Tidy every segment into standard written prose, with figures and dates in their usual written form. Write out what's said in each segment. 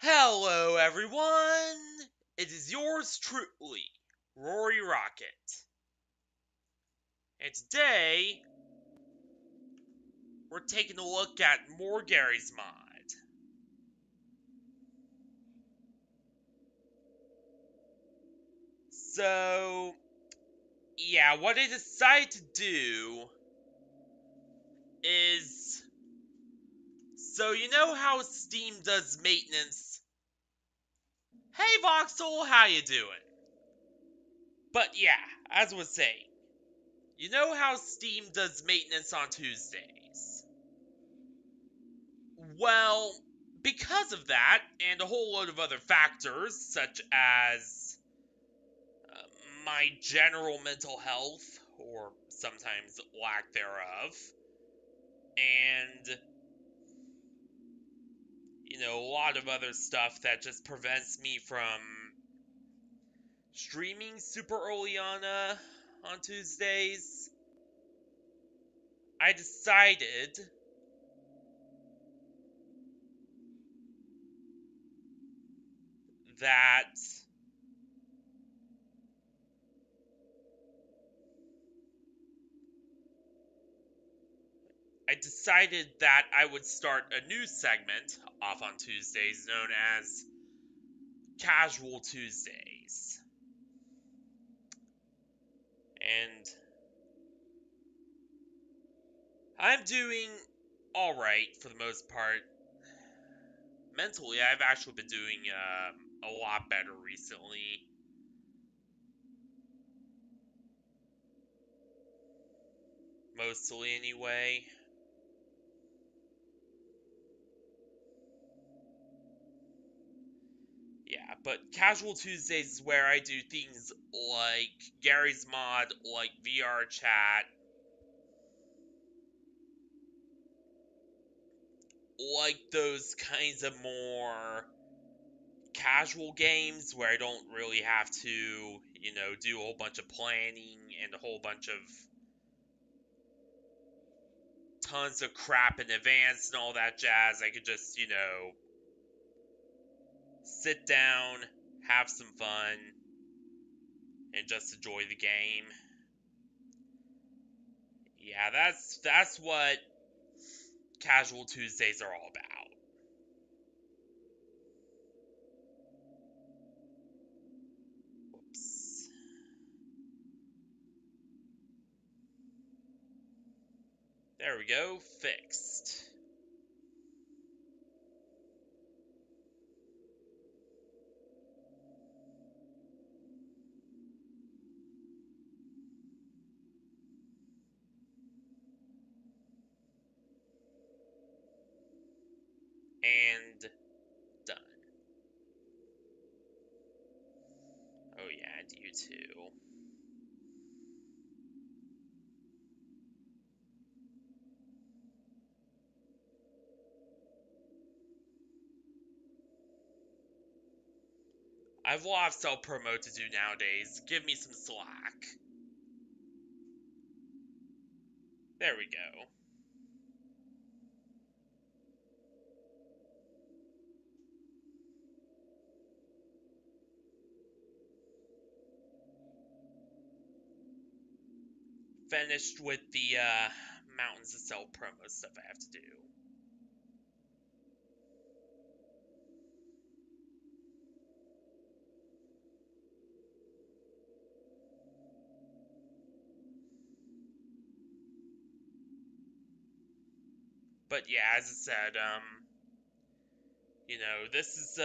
Hello, everyone! It is yours truly, Rory Rocket. And today, we're taking a look at more Garry's Mod. So, yeah, what I decided to do is... So, you know how Steam does maintenance? Hey, Voxel, how you doing? But yeah, as I was saying, you know how Steam does maintenance on Tuesdays? Well, because of that, and a whole load of other factors, such as uh, my general mental health, or sometimes lack thereof, and, a lot of other stuff that just prevents me from streaming super early on Tuesdays, I decided that I would start a new segment off on Tuesdays known as Casual Tuesdays. And I'm doing alright for the most part. Mentally, I've actually been doing a lot better recently. Mostly, anyway. Yeah, but Casual Tuesdays is where I do things like Garry's Mod, like VR chat, like those kinds of more casual games where I don't really have to, do a whole bunch of planning and a whole bunch of tons of crap in advance and all that jazz. I could just, sit down, have some fun, and just enjoy the game. Yeah, that's what Casual Tuesdays are all about. Whoops. There we go, fixed. And done. Oh yeah, and you too. I've a lot of self-promo to do nowadays. Give me some slack. There we go. Finished with the mountains of self-promo stuff I have to do. But yeah, as I said, this is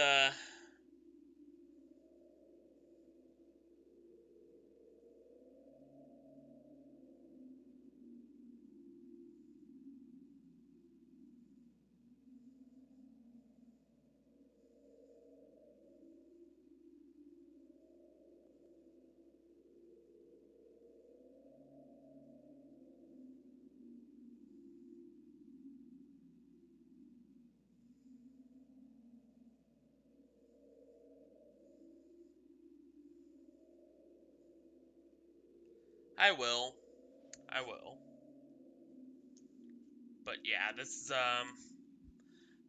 I will. I will. But yeah, this is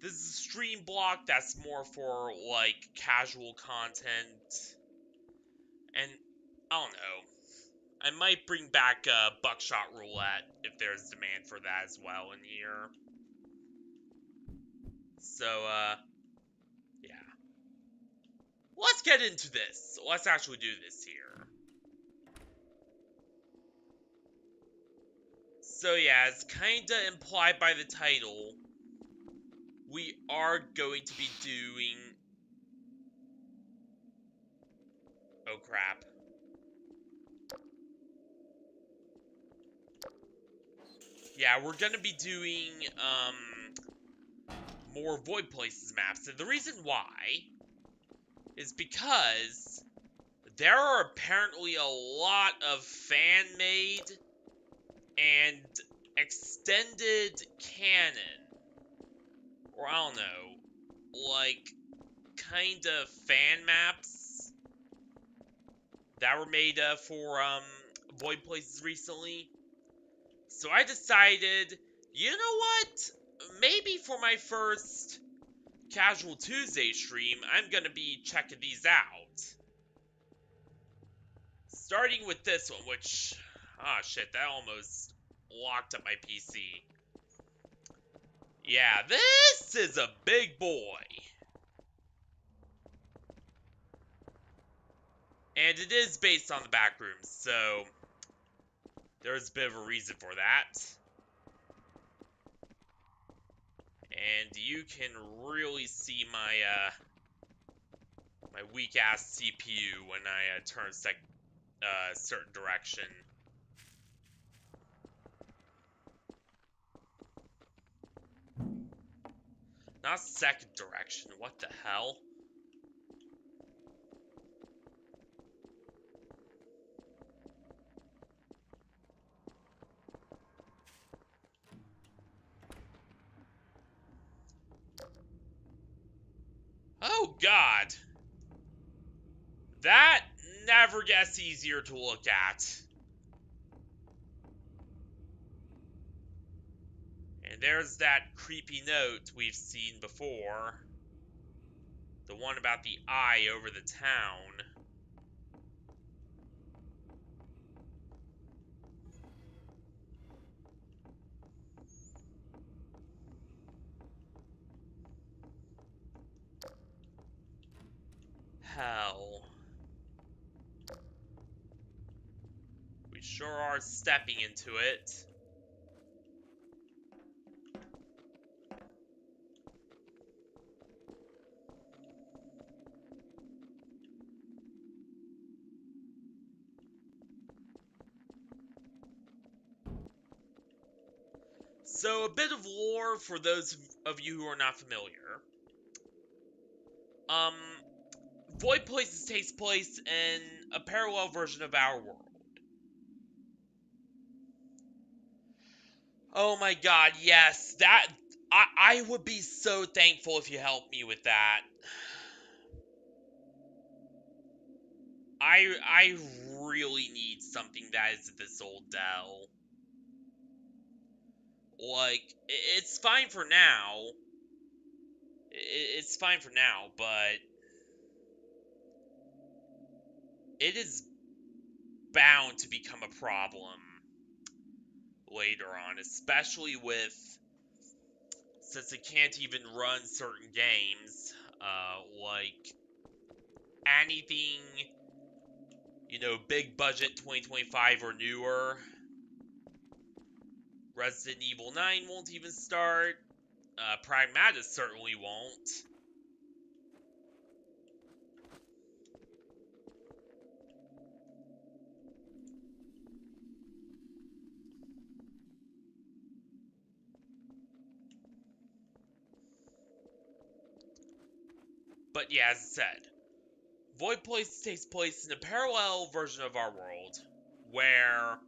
This is a stream block that's more for, like, casual content. And, I don't know. I might bring back Buckshot Roulette if there's demand for that as well in here. So, yeah. Let's get into this. Let's actually do this here. So yeah, as kinda implied by the title, we are going to be doing... Oh crap. Yeah, we're gonna be doing, more VoidPlaces maps, and the reason why is because there are apparently a lot of fan-made and extended canon, or I don't know, like, kind of fan maps that were made for VoidPlaces recently. So I decided, you know what? Maybe for my first Casual Tuesday stream, I'm gonna be checking these out. Starting with this one, which... Ah, shit, that almost locked up my PC. Yeah, this is a big boy. And it is based on the Backrooms, so... there's a bit of a reason for that. And you can really see my, my weak-ass CPU when I turn certain direction. Not second direction, what the hell? Oh god! That never gets easier to look at. And there's that creepy note we've seen before. The one about the eye over the town. Hell. We sure are stepping into it. So, a bit of lore for those of you who are not familiar. VoidPlaces takes place in a parallel version of our world. Oh my god, yes, that... I would be so thankful if you helped me with that. I really need something that is this old Dell. Like, it's fine for now. It's fine for now, but it is bound to become a problem later on, especially since it can't even run certain games, like anything, big budget 2025 or newer. Resident Evil 9 won't even start. Pragmatis certainly won't. But yeah, as I said, VoidPlaces takes place in a parallel version of our world, where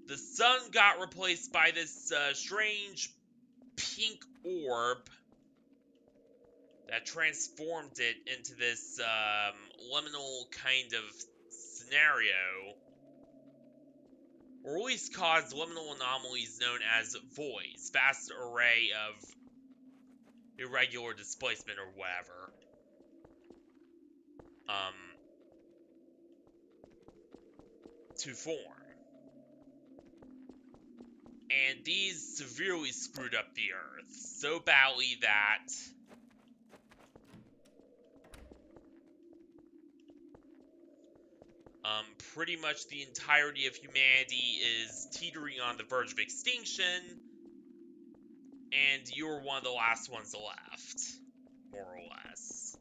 the sun got replaced by this strange pink orb that transformed it into this liminal kind of scenario, or at least caused liminal anomalies known as voids, vast array of irregular displacement or whatever. To form. And these severely screwed up the Earth, so badly that pretty much the entirety of humanity is teetering on the verge of extinction, and you're one of the last ones left, more or less.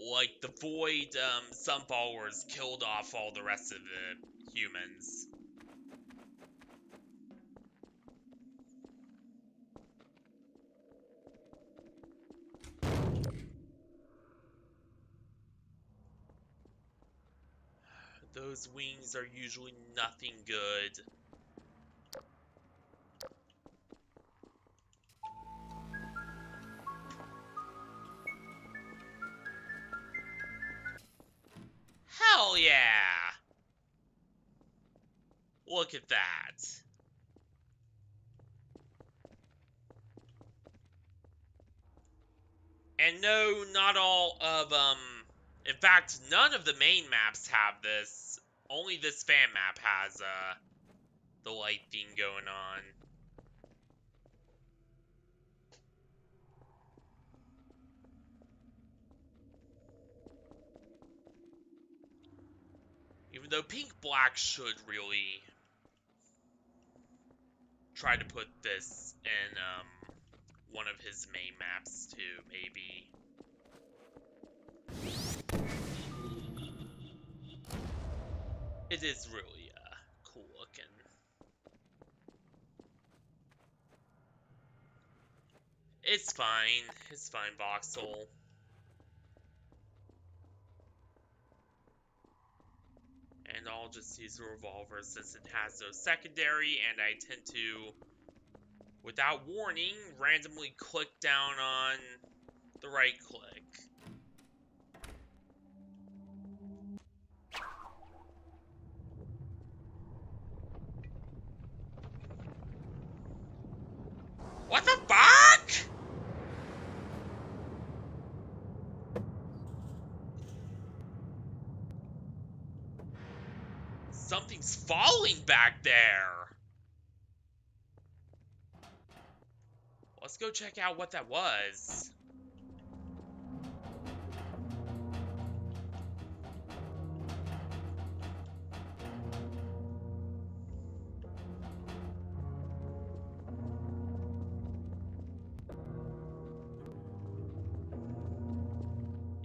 Like, the Void, some followers killed off all the rest of the humans. Those wings are usually nothing good. Hell yeah! Look at that. And no, not all of, in fact, none of the main maps have this. Only this fan map has, the light thing going on. Even though Pink Black should really try to put this in, one of his main maps too, maybe. It is really, cool looking. It's fine, Voxel. And I'll just use the revolver since it has no secondary, and I tend to, without warning, randomly click down on the right click. What the fuck?! Something's falling back there! Let's go check out what that was.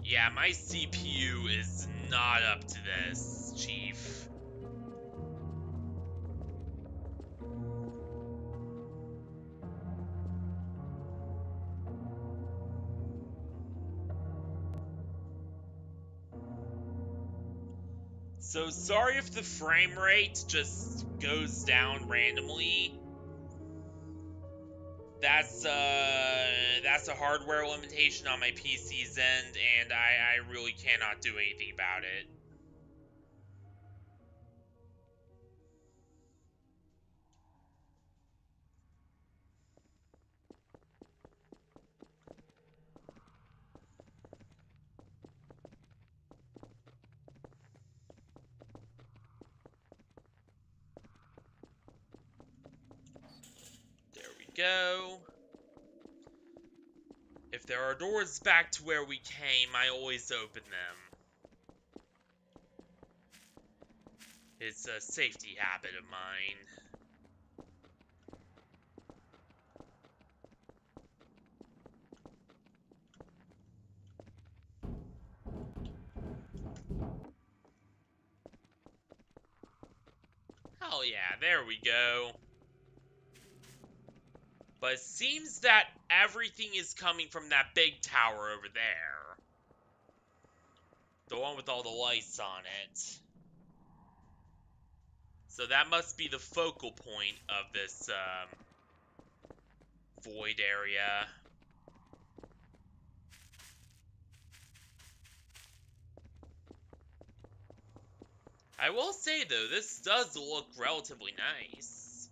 Yeah, my CPU is not up to this, Chief. So sorry if the frame rate just goes down randomly. That's a hardware limitation on my PC's end, and I really cannot do anything about it. There we go. If there are doors back to where we came, I always open them. It's a safety habit of mine. Hell yeah, there we go. But it seems that everything is coming from that big tower over there. The one with all the lights on it. So that must be the focal point of this, void area. I will say, though, this does look relatively nice.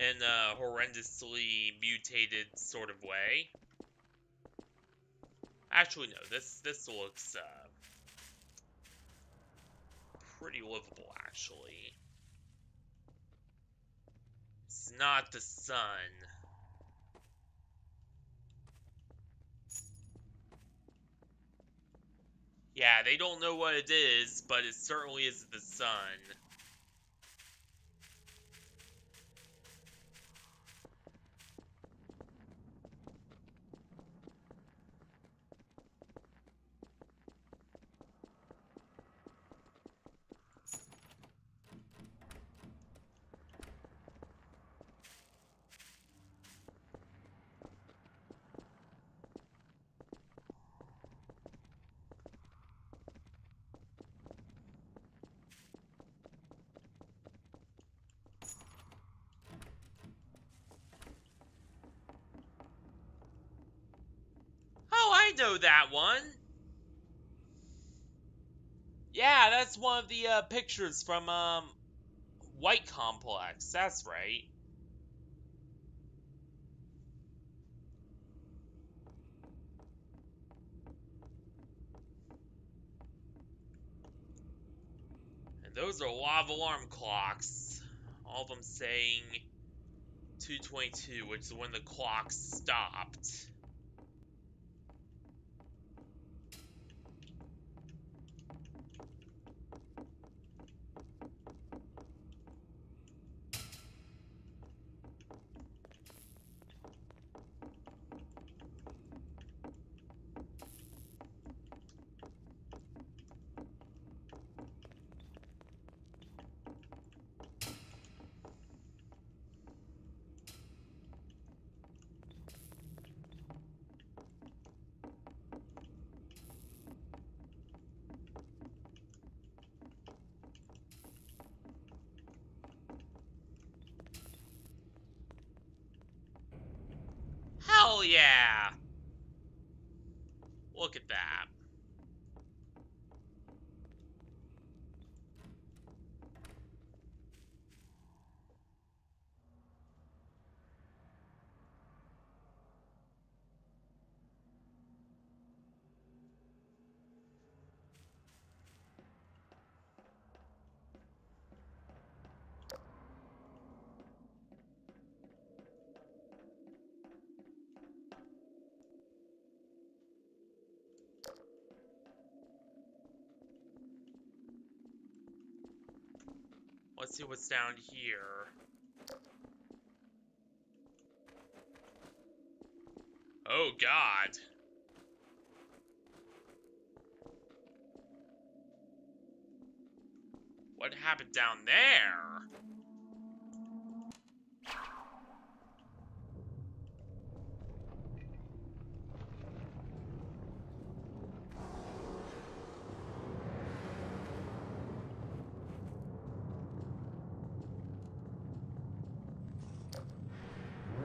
in a horrendously mutated sort of way. Actually, no. This looks pretty livable, actually. It's not the sun. Yeah, they don't know what it is, but it certainly isn't the sun. Oh, I know that one. Yeah, that's one of the pictures from White Complex. That's right. And those are a lot of alarm clocks. All of them saying 2:22, which is when the clock stopped. Hell yeah! Look at that. Let's see what's down here. Oh god. What happened down there?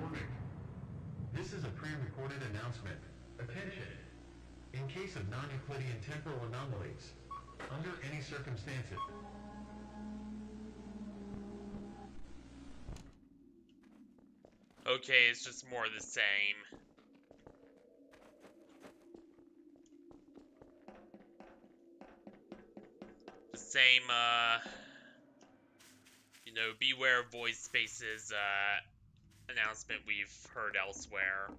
Warning. This is a pre-recorded announcement. Attention. In case of non-Euclidean temporal anomalies, under any circumstances. Okay, it's just more of the same. The same, beware VoidPlaces, announcement we've heard elsewhere.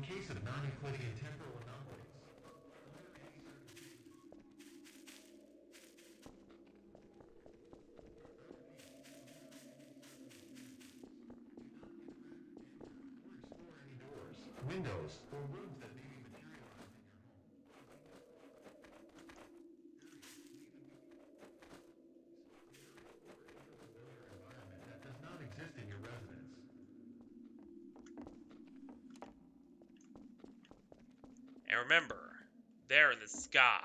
case of non-Euclidean temporal anomalies, windows, or rooms that may be materialized in your home. Environment that does not exist in your residence. And remember, they're in the sky.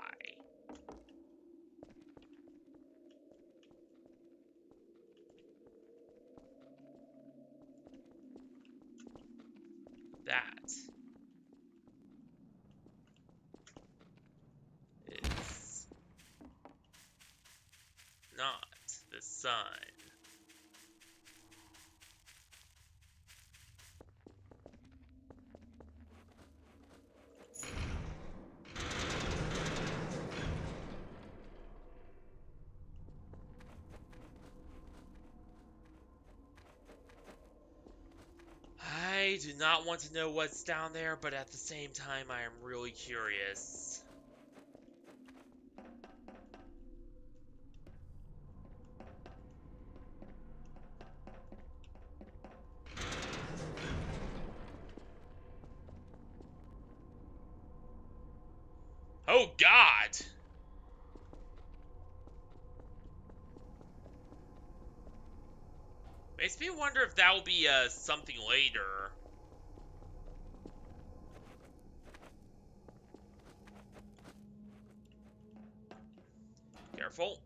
That is not the sun. I do not want to know what's down there, but at the same time, I am really curious. Oh, God! Makes me wonder if that will be something later. Careful.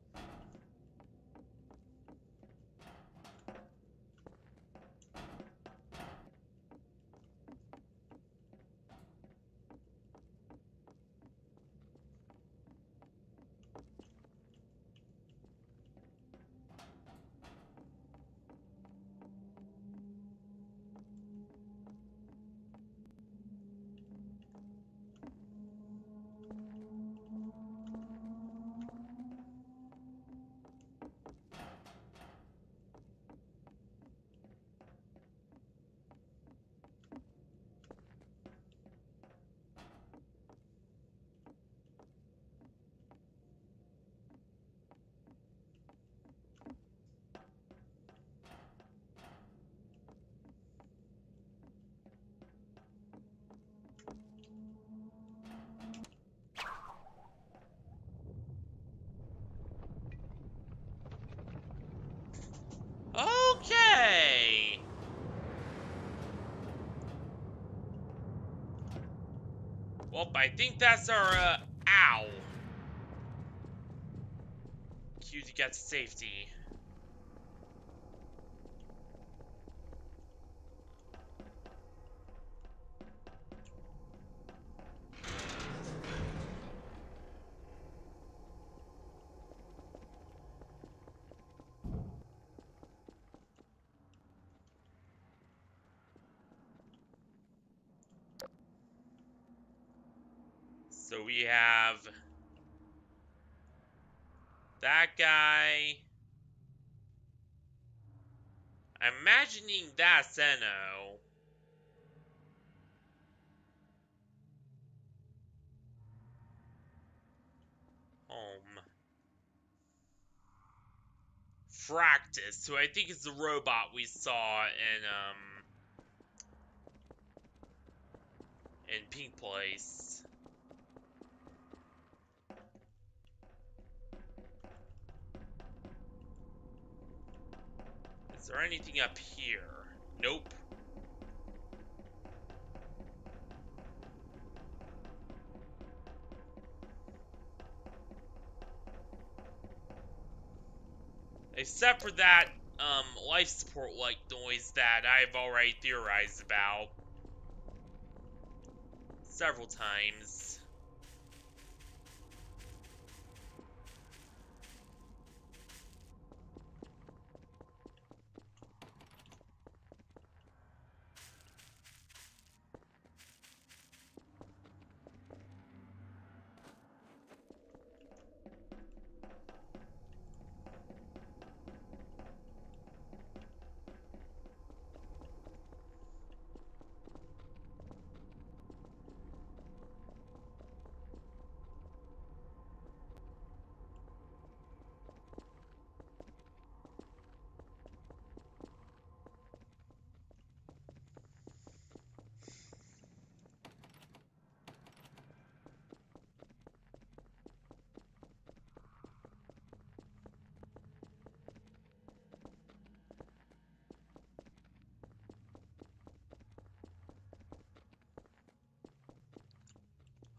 Okay! Well, I think that's our, ow. Cue to get to safety. So we have that guy. I'm imagining that's Zeno. Home. Fractus, who I think is the robot we saw in Pink Place. Is there anything up here? Nope. Except for that, life support like noise that I've already theorized about several times.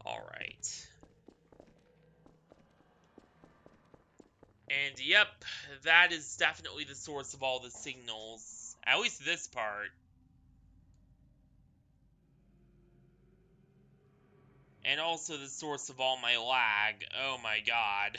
Alright. And yep, that is definitely the source of all the signals. At least this part. And also the source of all my lag. Oh my god.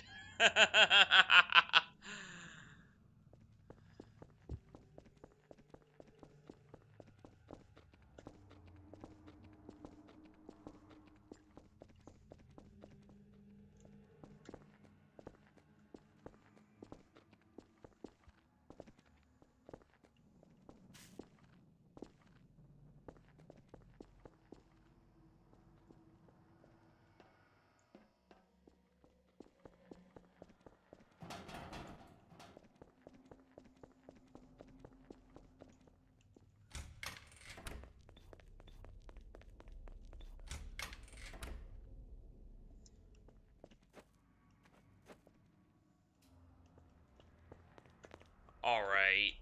Alright.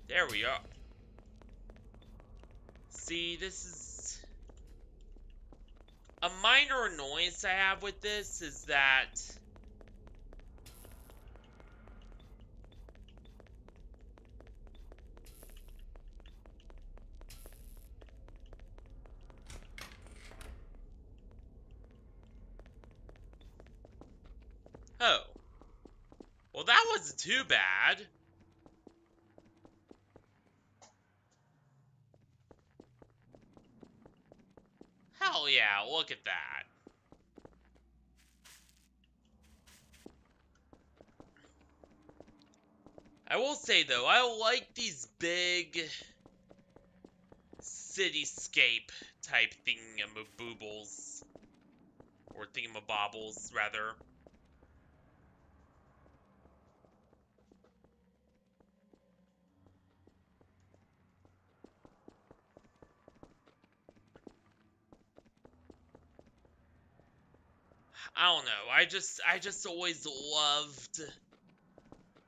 There we are. See, this is... A minor annoyance I have with this is that... Oh. Well, that wasn't too bad. Hell yeah, look at that. I will say, though, I like these big... cityscape type thingamaboobles. Or thingamabobbles, rather. I don't know. I just always loved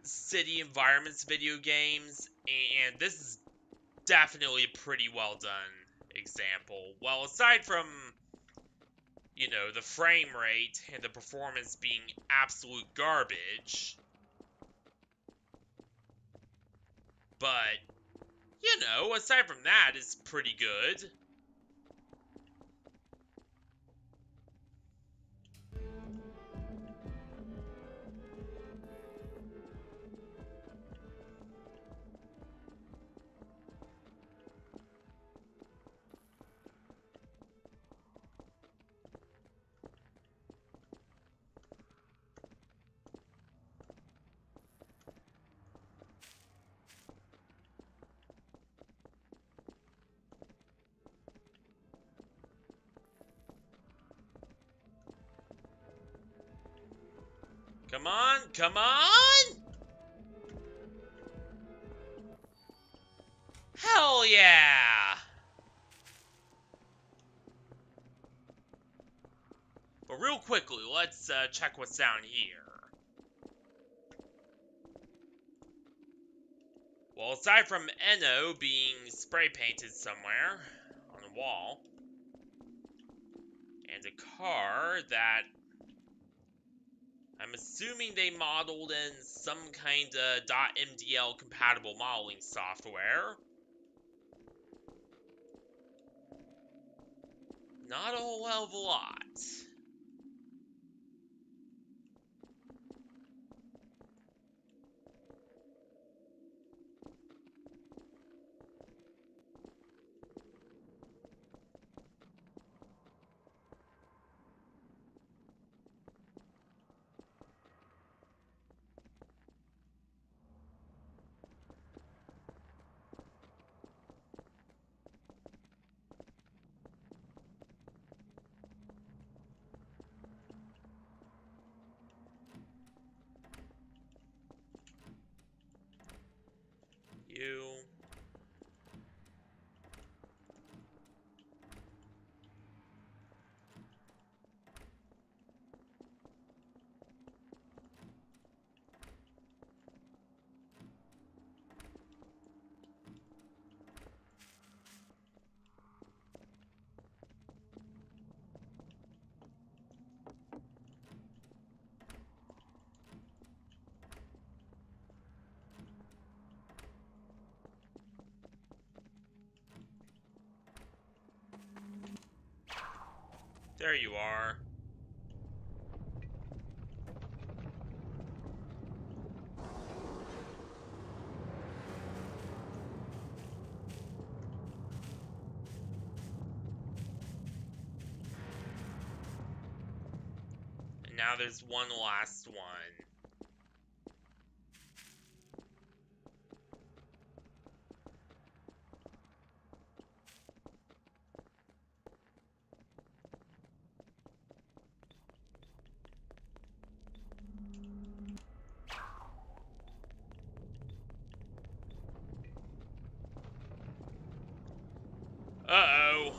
city environments video games, and this is definitely a pretty well done example. Well, aside from, you know, the frame rate and the performance being absolute garbage, but, you know, aside from that, it's pretty good. Come on, come on! Hell yeah! But real quickly, let's check what's down here. Well, aside from Eno being spray painted somewhere on the wall, and a car that I'm assuming they modeled in some kind of .mdl compatible modeling software. Not a whole hell of a lot. You... There you are. And now there's one last one. Uh-oh.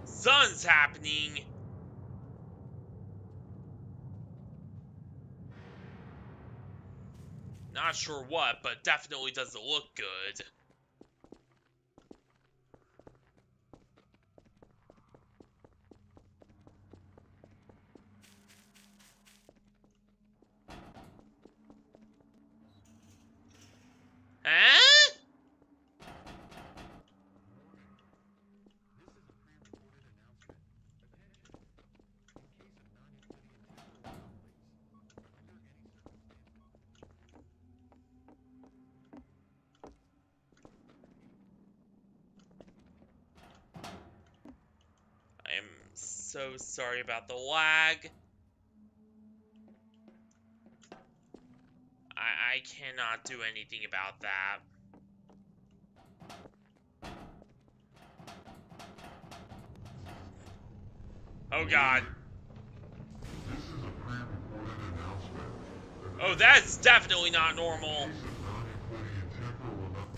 Something's happening. Not sure what, but definitely doesn't look good. Huh? I'm so sorry about the lag. I cannot do anything about that. Oh god. This is a pre-recorded announcement. Oh, that's definitely not normal. Case of non-Euclidean temporal anomaly.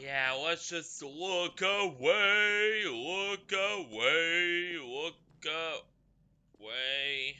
Yeah, let's just look away, look away, look away.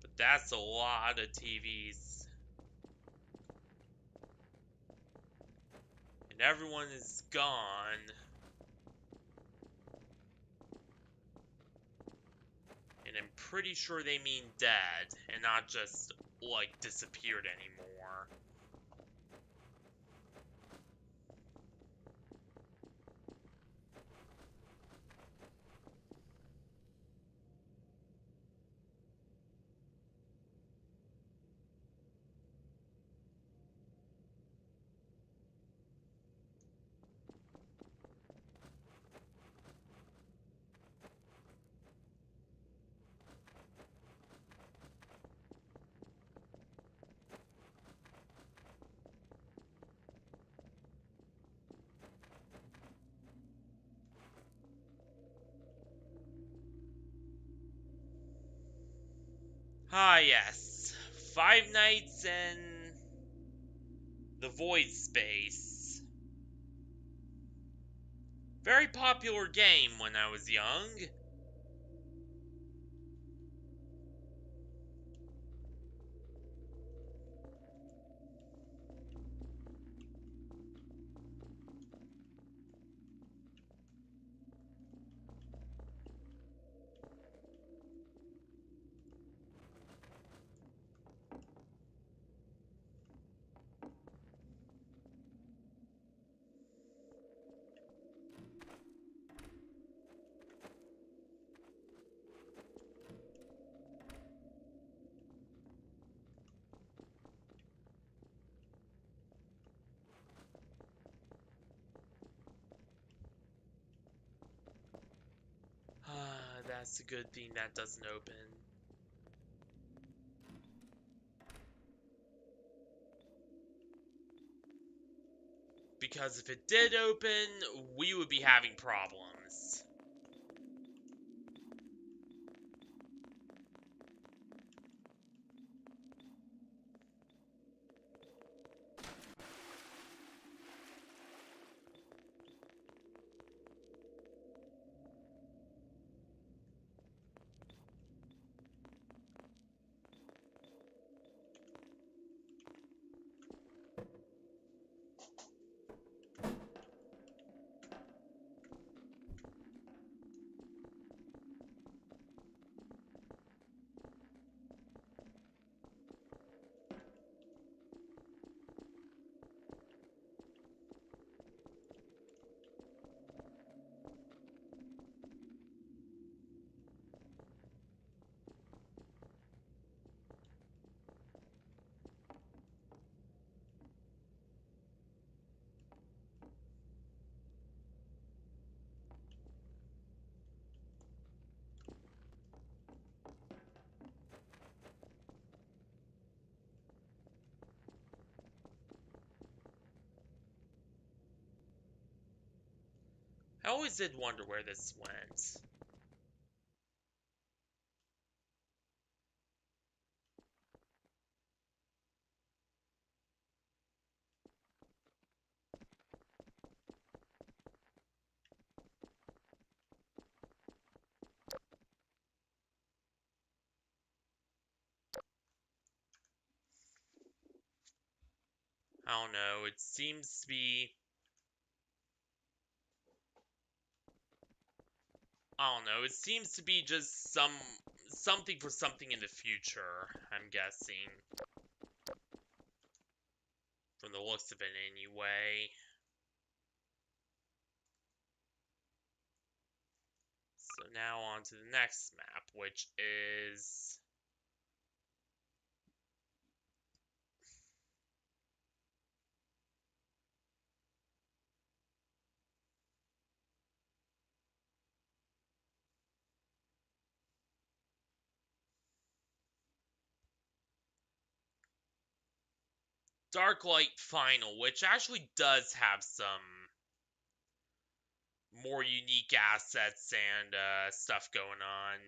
But that's a lot of TVs. And everyone is gone. And I'm pretty sure they mean dead, and not just, like, disappeared anymore. Ah, yes. Five Nights in the Void Space. Very popular game when I was young. it's a good thing that doesn't open. Because if it did open, we would be having problems. I always did wonder where this went. I don't know, it seems to be... I don't know, it seems to be just something for something in the future, I'm guessing. From the looks of it anyway. So now on to the next map, which is... Darklight Final, which actually does have some more unique assets and stuff going on.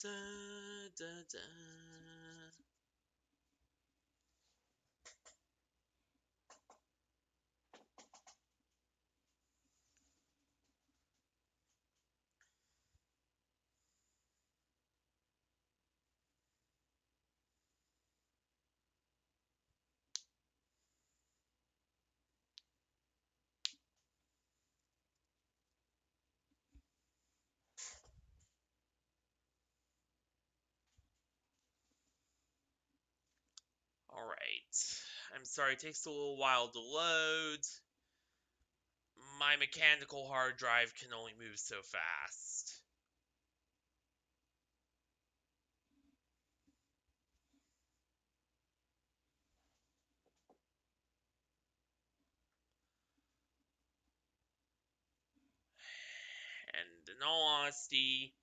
Da, da, da. I'm sorry, it takes a little while to load. My mechanical hard drive can only move so fast. And in all honesty,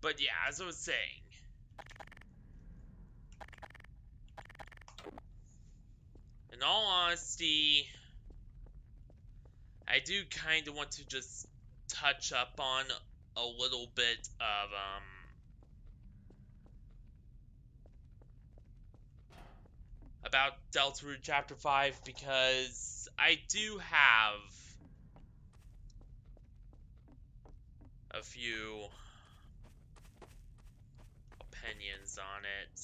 but yeah, as I was saying, in all honesty, I do kind of want to just touch up on a little bit of about Deltarune Chapter 5 because I do have a few opinions on it.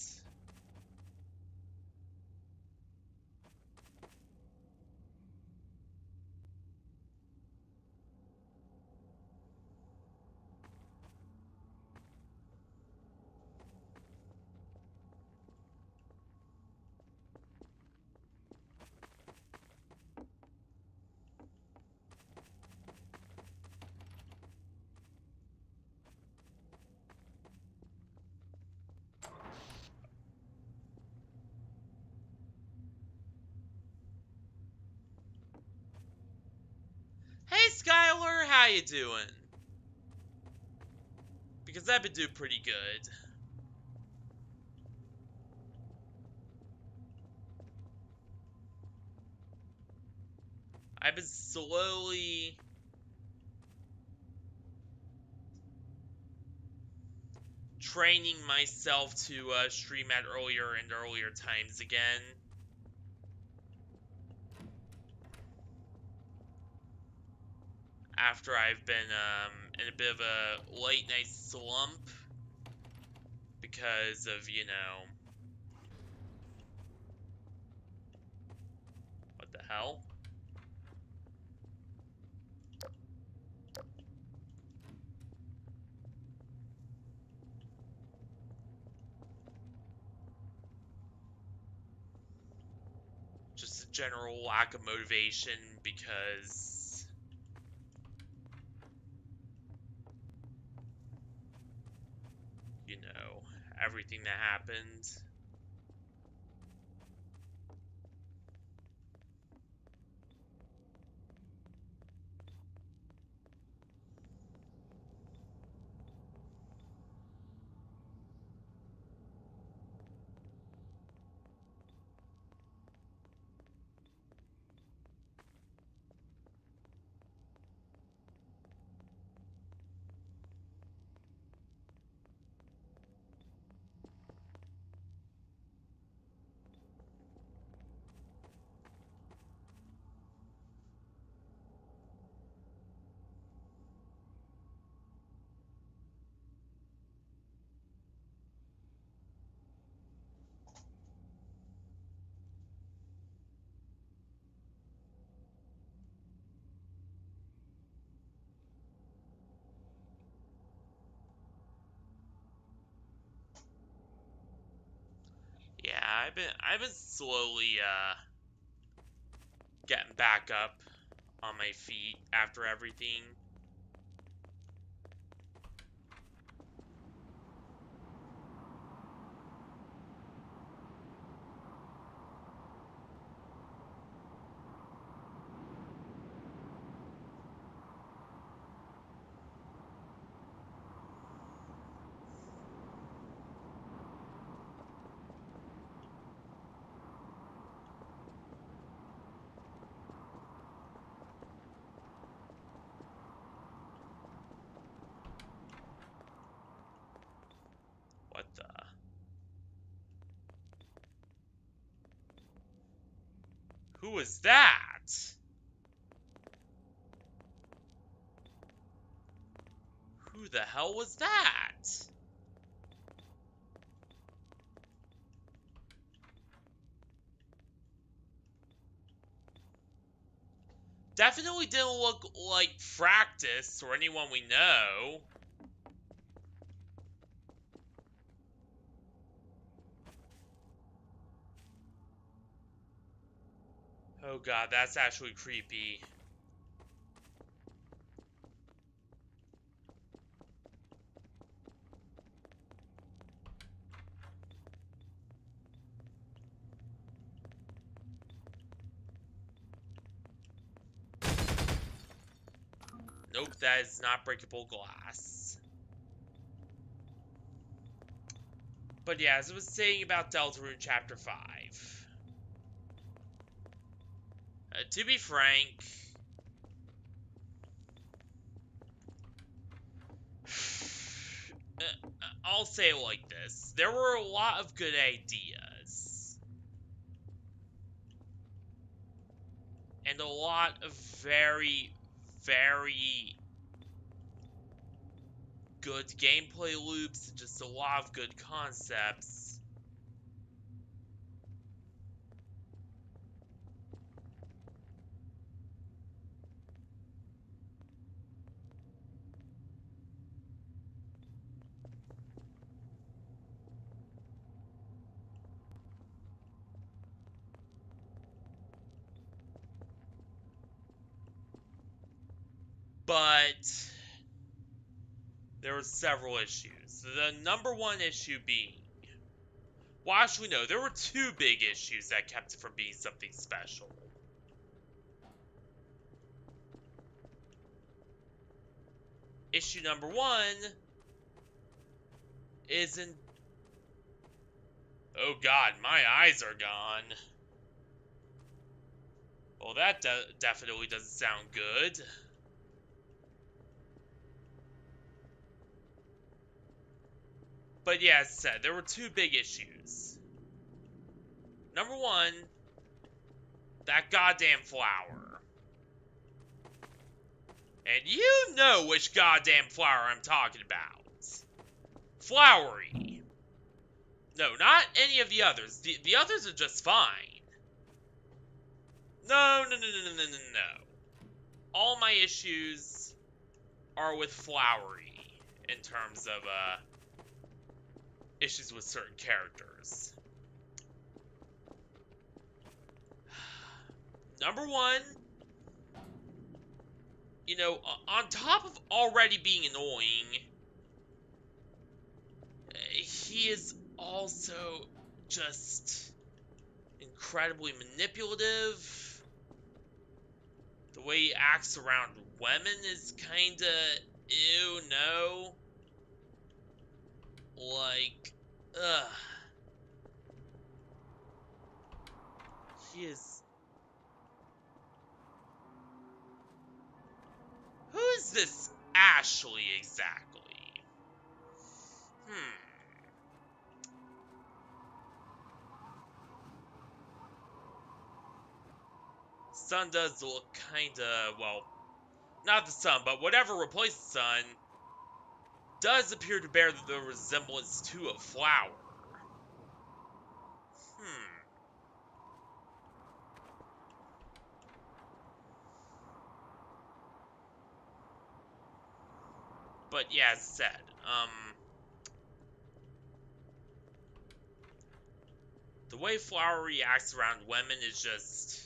Hey Skylar, how you doing? Because I've been doing pretty good. I've been slowly training myself to stream at earlier and earlier times again. After I've been in a bit of a late night slump because of, what the hell? Just a general lack of motivation because, everything that happened. Yeah, I've been slowly Getting back up on my feet after everything. What the? Who was that? Who the hell was that? Definitely didn't look like Fractus or anyone we know. Oh god, that's actually creepy. Nope, that is not breakable glass. But yeah, as I was saying about Deltarune Chapter 5. To be frank, I'll say it like this. There were a lot of good ideas. And a lot of very, very good gameplay loops, and just a lot of good concepts. But there were several issues. The number one issue being, well, actually, no, there were two big issues that kept it from being something special. Issue number one isn't. Oh god, my eyes are gone. Well, that definitely doesn't sound good. But yeah, as I said, there were two big issues. Number one, that goddamn flower. And you know which goddamn flower I'm talking about. Flowery. No, not any of the others. The others are just fine. No, no, no, no, no, no, no, no. All my issues are with Flowery in terms of, issues with certain characters. Number one, you know, on top of already being annoying, he is also just incredibly manipulative. The way he acts around women is kinda ew, no. Like, ugh. He is. Who is this Ashley exactly? Sun does look kinda, well, not the sun, but whatever replaced the sun does appear to bear the resemblance to a flower. Hmm. But yeah, as said, the way Flower reacts around women is just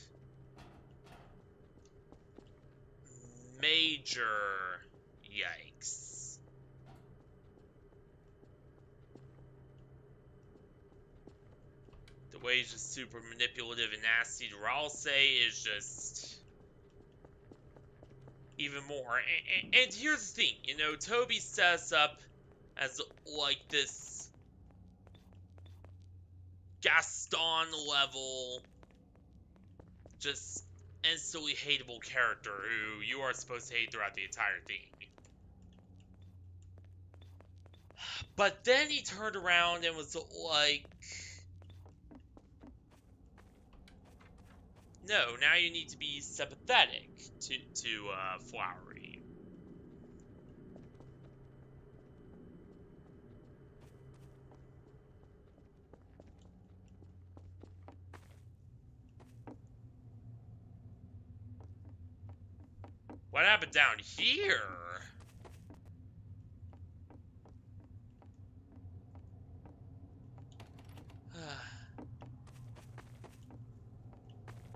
major yikes. The way he's just super manipulative and nasty to Ralsei is just even more. And here's the thing, you know, Toby sets up as like this Gaston level, just instantly hateable character who you are supposed to hate throughout the entire thing. But then he turned around and was like, no, now you need to be sympathetic to Flowery. What happened down here?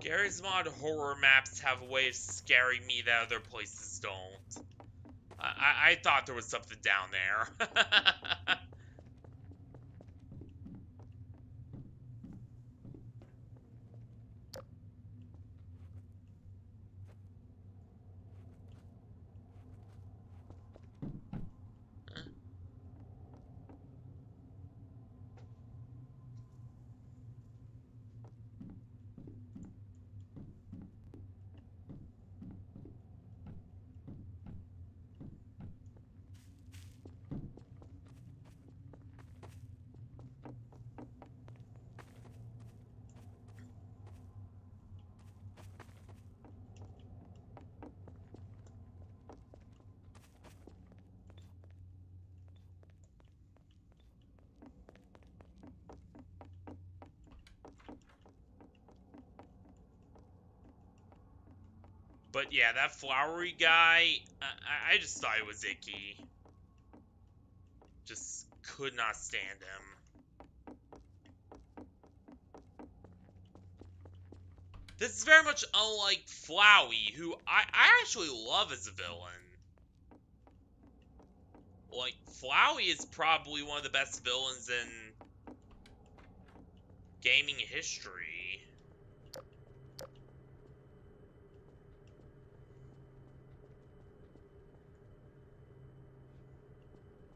Garry's Mod horror maps have a way of scaring me that other places don't. I thought there was something down there. But yeah, that Flowery guy, I just thought it was icky. Just could not stand him. This is very much unlike Flowey, who I actually love as a villain. Like, Flowey is probably one of the best villains in gaming history.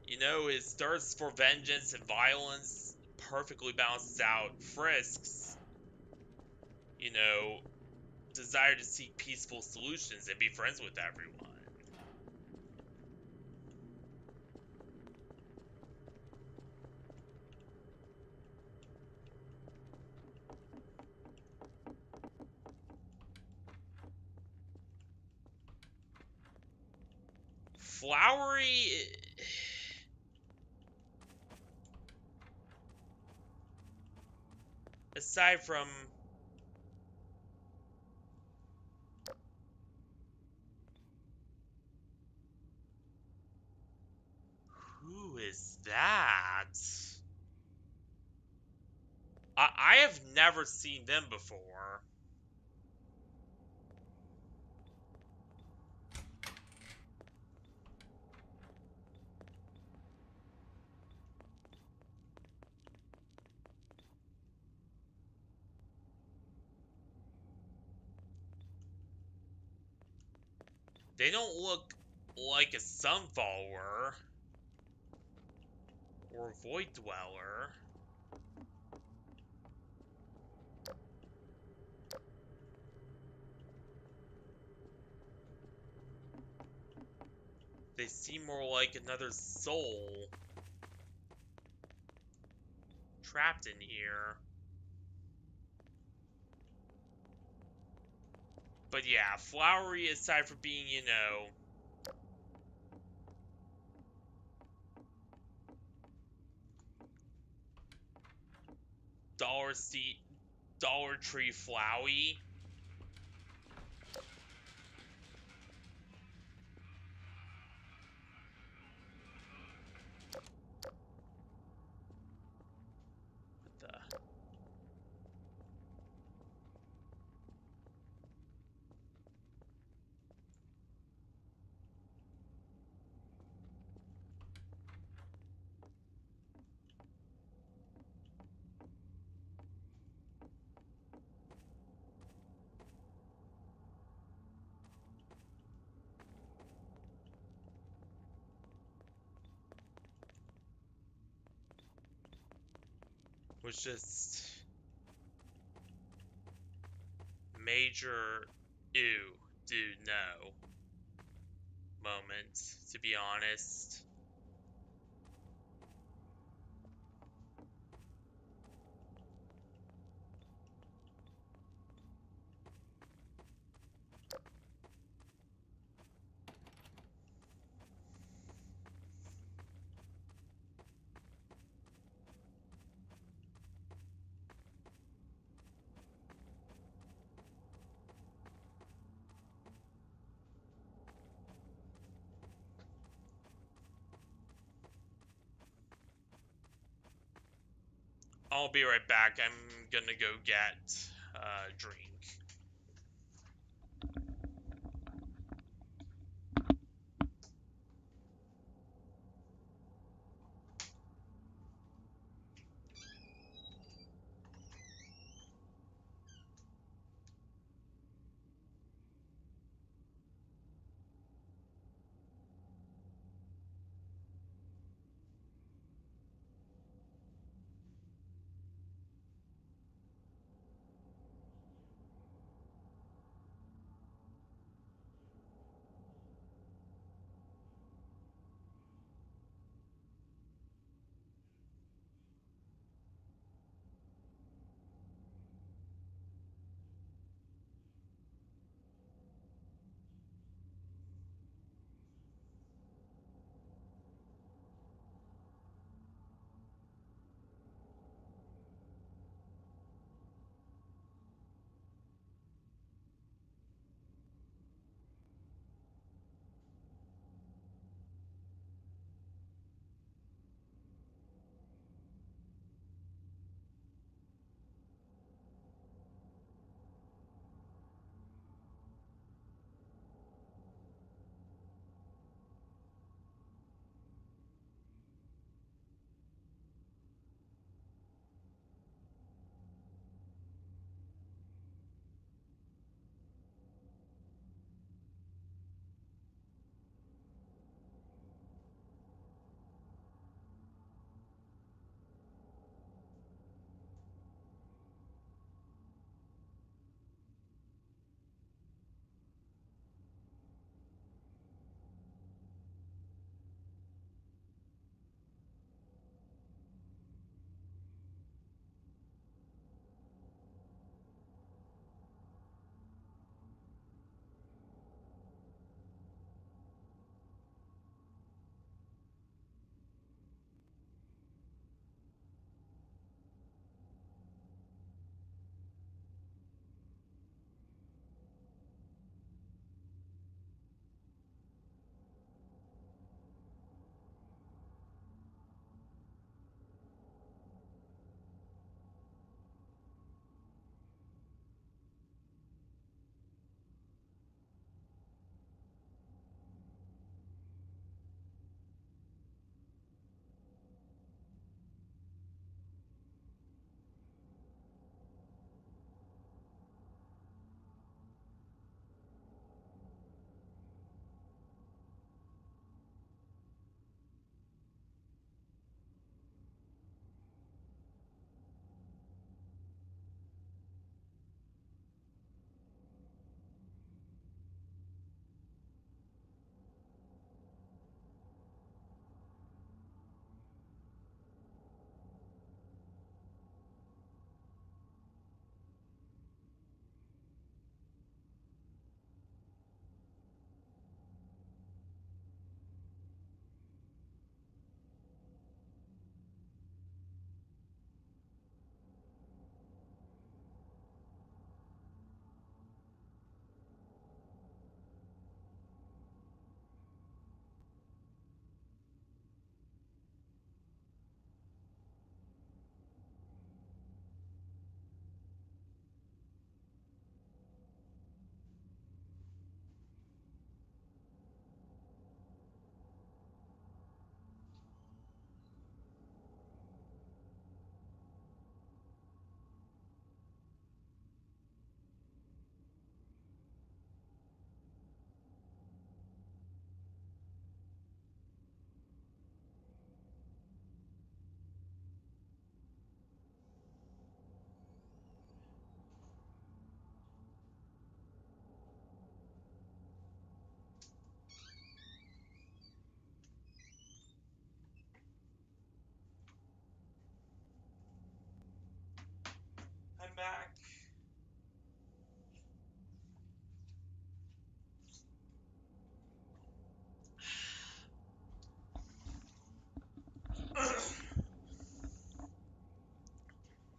You know, his thirst for vengeance and violence perfectly balances out Frisk's, you know, desire to seek peaceful solutions and be friends with everyone. Flowery, aside from who is that? I have never seen them before. They don't look like a Sunfollower or Void Dweller. They seem more like another soul trapped in here. But yeah, Flowery, aside from being, you know, Dollar Tree Flowey. What the? was just major ew, dude, no moment, to be honest. I'll be right back. I'm gonna go get a drink.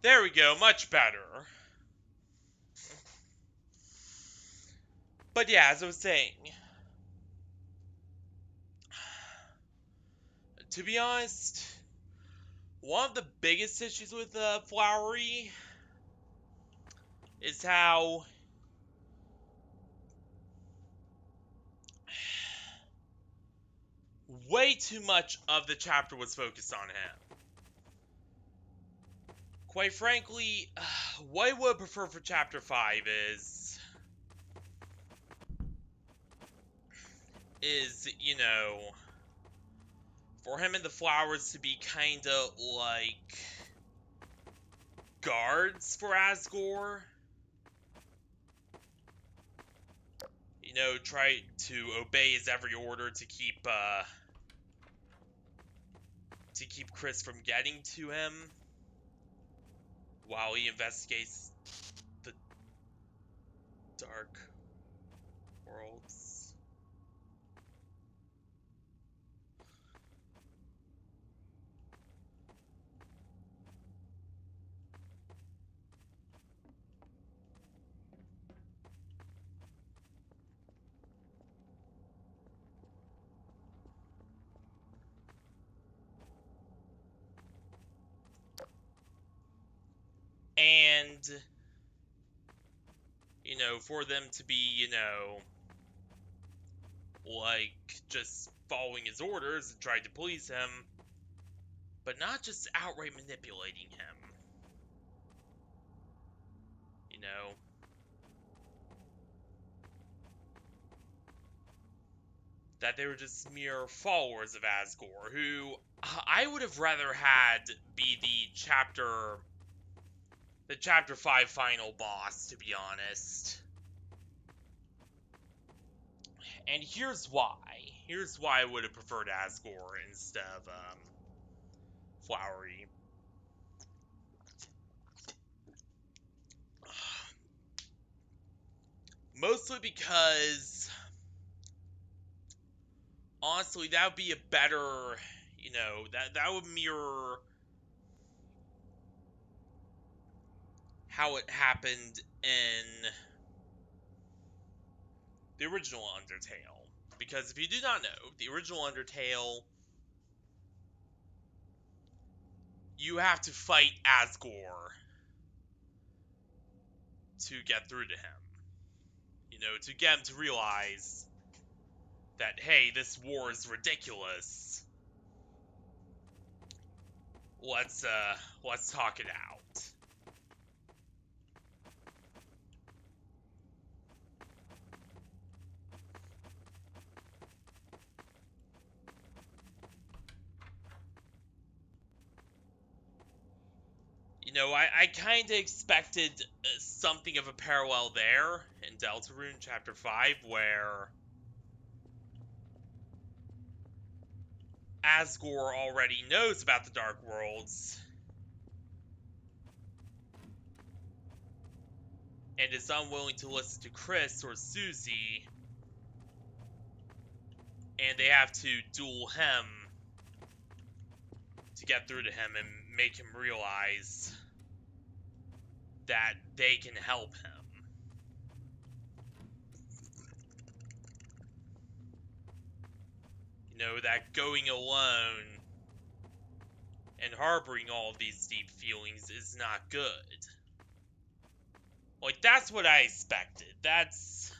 There we go, much better. But yeah, as I was saying, to be honest, one of the biggest issues with Flowery is how way too much of the chapter was focused on him. Quite frankly, what I would prefer for chapter 5 is, you know, for him and the flowers to be kinda like guards for Asgore. You know, try to obey his every order to keep Chris from getting to him while he investigates the Dark Worlds. And, you know, for them to be, you know, like, just following his orders and trying to please him, but not just outright manipulating him. You know? That they were just mere followers of Asgore, who I would have rather had be the chapter 5 final boss, to be honest. And here's why. Here's why I would have preferred Asgore instead of Flowery. Mostly because, honestly, that would be a better, you know, that would mirror how it happened in the original Undertale. Because if you do not know, the original Undertale, you have to fight Asgore to get through to him. You know, to get him to realize that, hey, this war is ridiculous. Let's talk it out. You know, I kind of expected something of a parallel there in Deltarune Chapter 5, where Asgore already knows about the Dark Worlds and is unwilling to listen to Chris or Susie, and they have to duel him to get through to him and make him realize that they can help him. You know, that going alone and harboring all of these deep feelings is not good. Like, that's what I expected. That's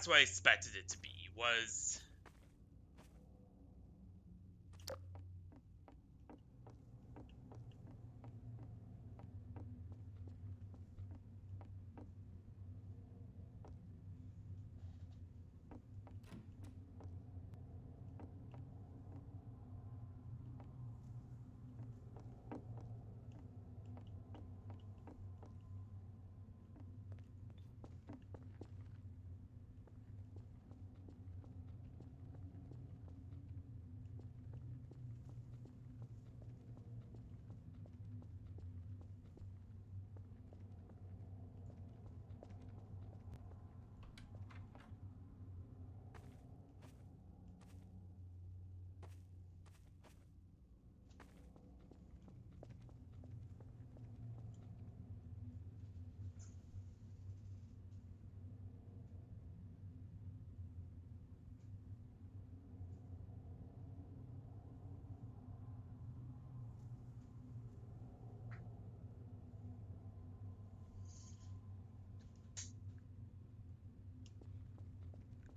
what I expected it to be, was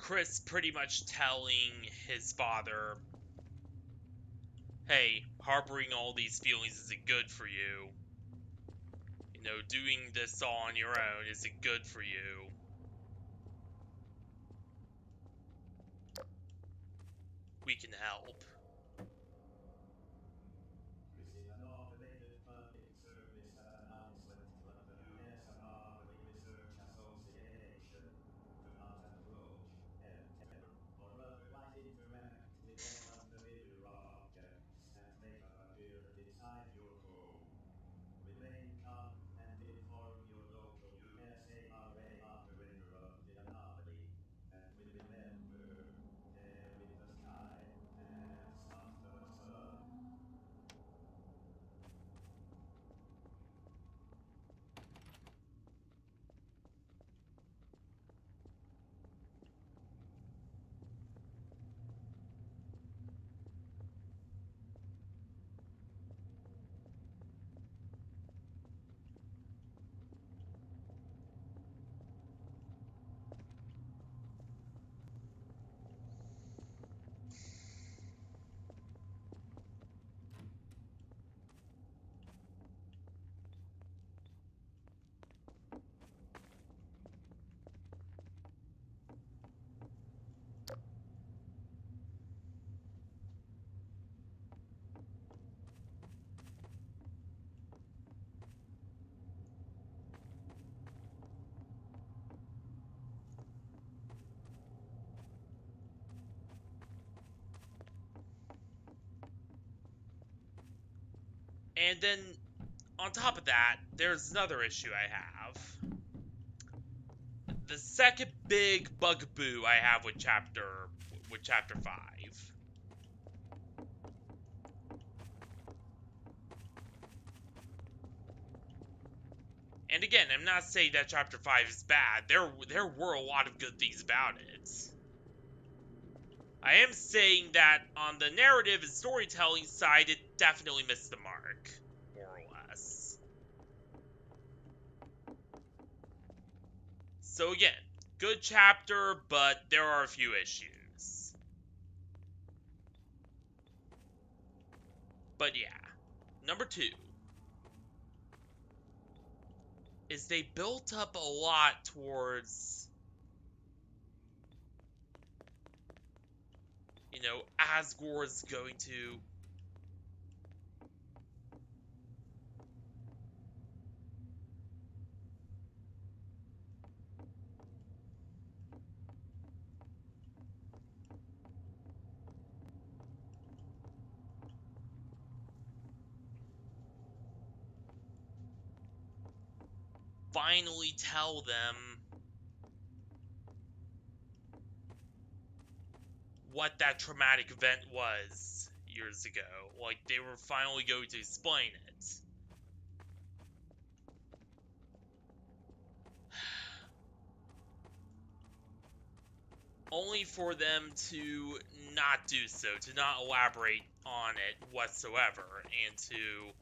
Chris pretty much telling his father, hey, harboring all these feelings isn't good for you. You know, doing this all on your own isn't good for you. We can help. Received an automated funding service announcement from the USMR Research Association. Do not approach, enter, or otherwise interact with an unfamiliar object that may appear inside your home. Remain calm and inform your local USARA uninterrupted anomaly. And remember, carry the sky and stop the sun. And then, on top of that, there's another issue I have. The second big bugaboo I have with chapter 5. And again, I'm not saying that chapter 5 is bad. There were a lot of good things about it. I am saying that on the narrative and storytelling side, it definitely missed the mark, more or less. So again, good chapter, but there are a few issues. But yeah, number 2 is they built up a lot towards, you know, Asgore's going to finally tell them what that traumatic event was years ago. Like, they were finally going to explain it. Only for them to not do so, to not elaborate on it whatsoever, and to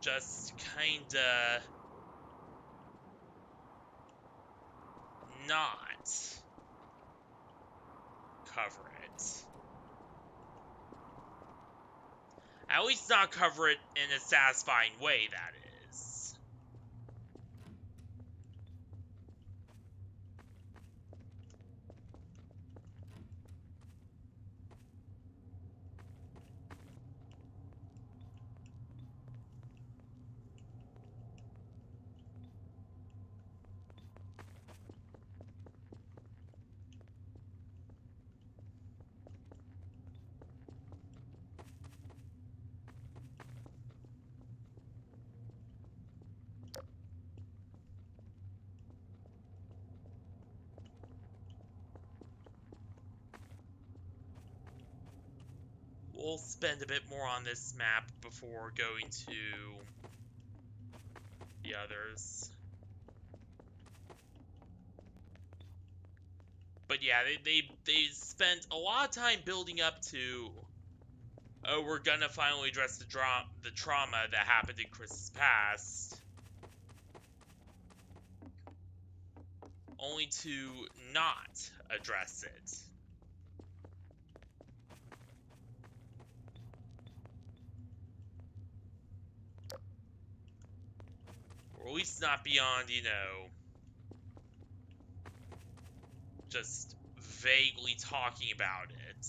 just kinda not cover it. At least not cover it in a satisfying way, that is. We'll spend a bit more on this map before going to the others. But yeah, they spent a lot of time building up to oh, we're gonna finally address the trauma that happened in Chris's past, only to not address it. Or at least not beyond, you know, just vaguely talking about it.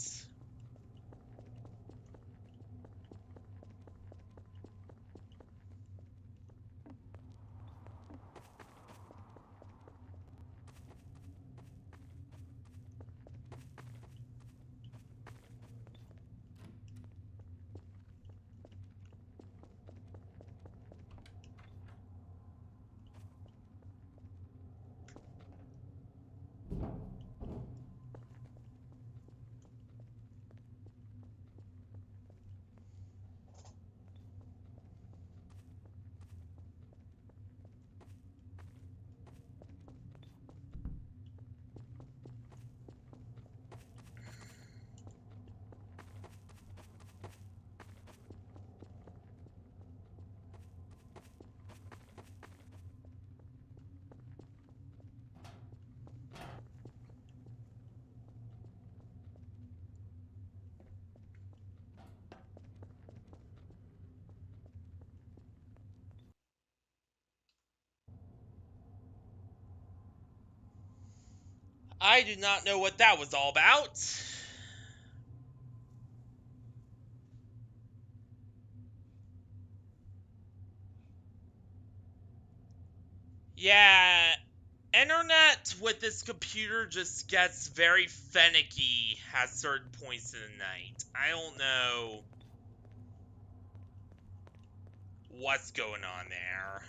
I do not know what that was all about. Yeah, internet with this computer just gets very finicky at certain points in the night. I don't know what's going on there.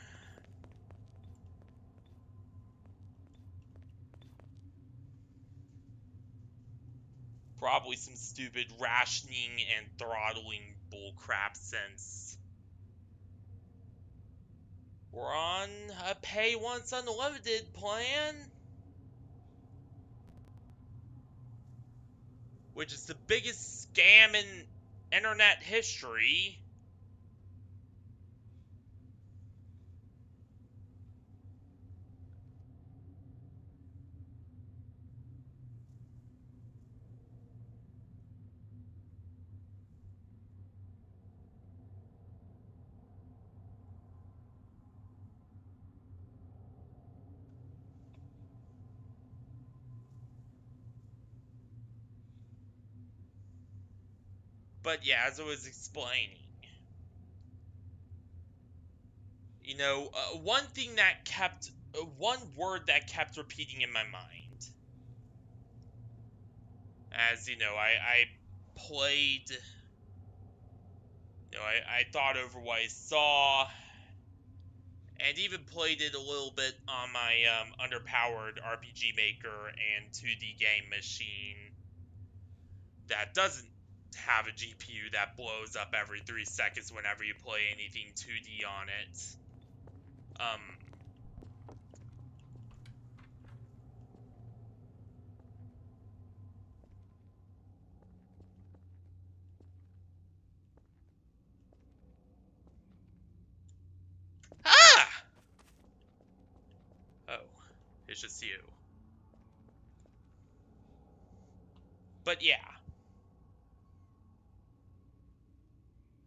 Probably some stupid rationing and throttling bullcrap since we're on a pay once unlimited plan, which is the biggest scam in internet history. But yeah, as I was explaining, you know, one word that kept repeating in my mind, as you know, I played, you know, I thought over what I saw, and even played it a little bit on my underpowered RPG Maker and 2D game machine that doesn't have a GPU that blows up every 3 seconds whenever you play anything 2D on it. Um, ah! Oh, it's just you. But yeah,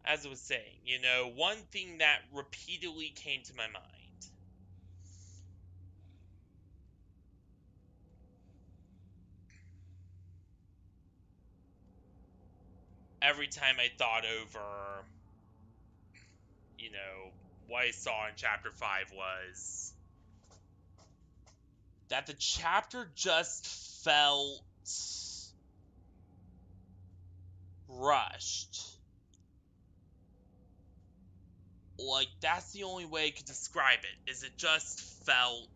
as I was saying, you know, one thing that repeatedly came to my mind every time I thought over, you know, what I saw in chapter 5 was that the chapter just felt rushed. Like, that's the only way I could describe it, is it just felt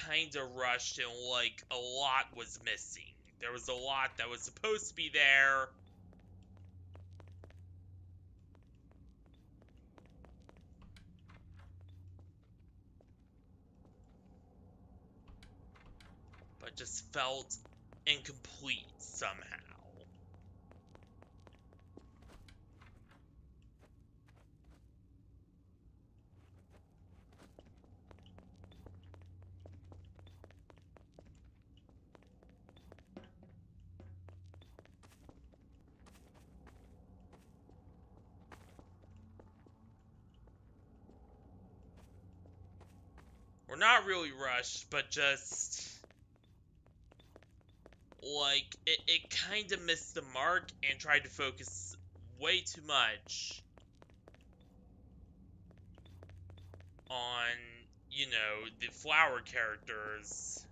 kind of rushed and like a lot was missing. There was a lot that was supposed to be there. It just felt incomplete somehow. Or not really rushed, but just like it kind of missed the mark and tried to focus way too much on, you know, the flower characters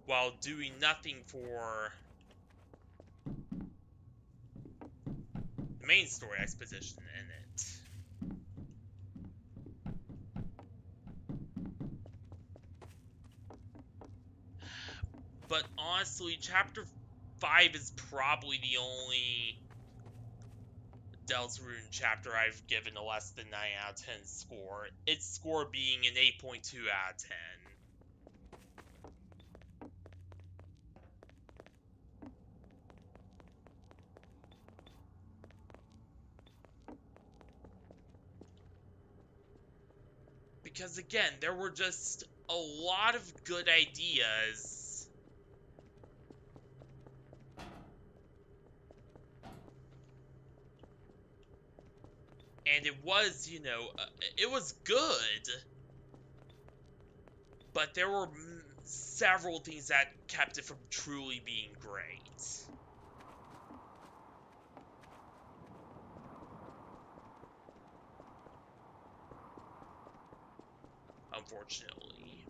while doing nothing for the main story exposition in it. But honestly, Chapter 5 is probably the only Deltarune chapter I've given a less than 9 out of 10 score. Its score being an 8.2 out of 10. Because again, there were just a lot of good ideas. And it was, you know, it was good. But there were several things that kept it from truly being great. Unfortunately.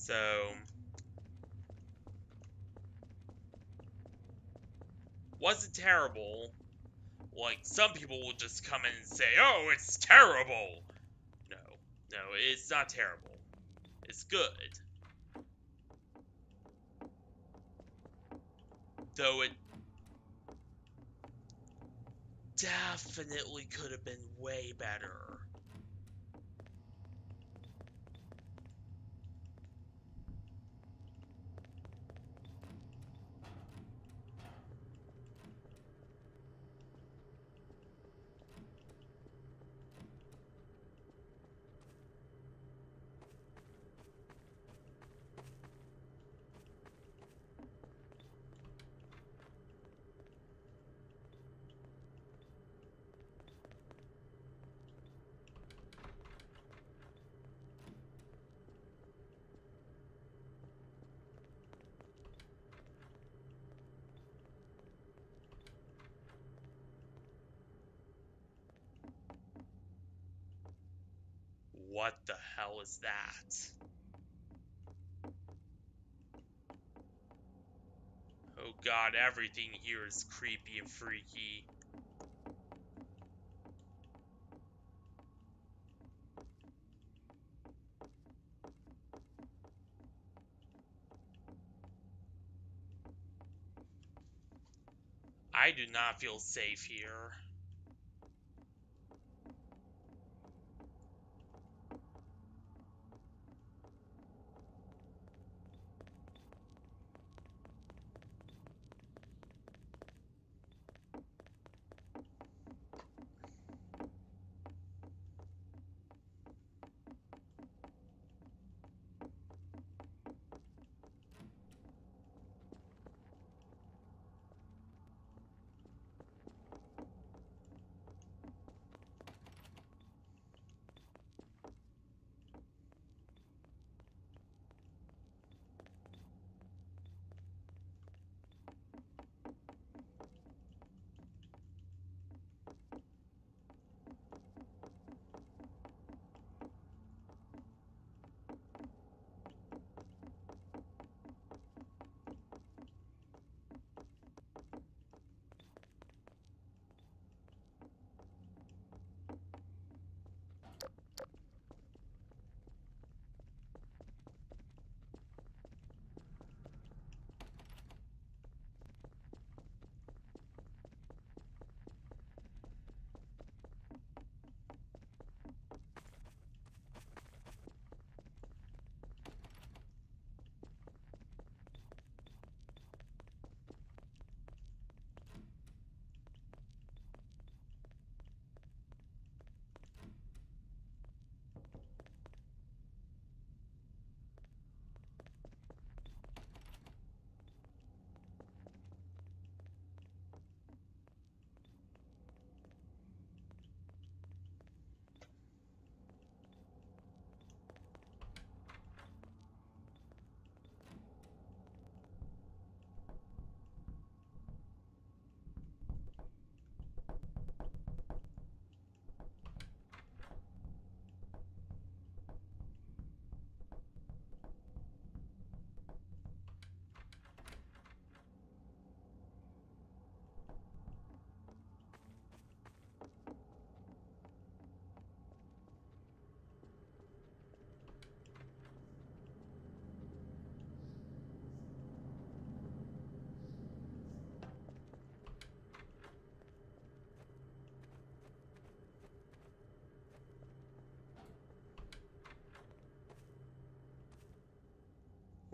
So, was it terrible? Like, some people will just come in and say, oh, it's terrible! No, no, it's not terrible. It's good. Though it definitely could have been way better. What the hell is that? Oh god, everything here is creepy and freaky. I do not feel safe here.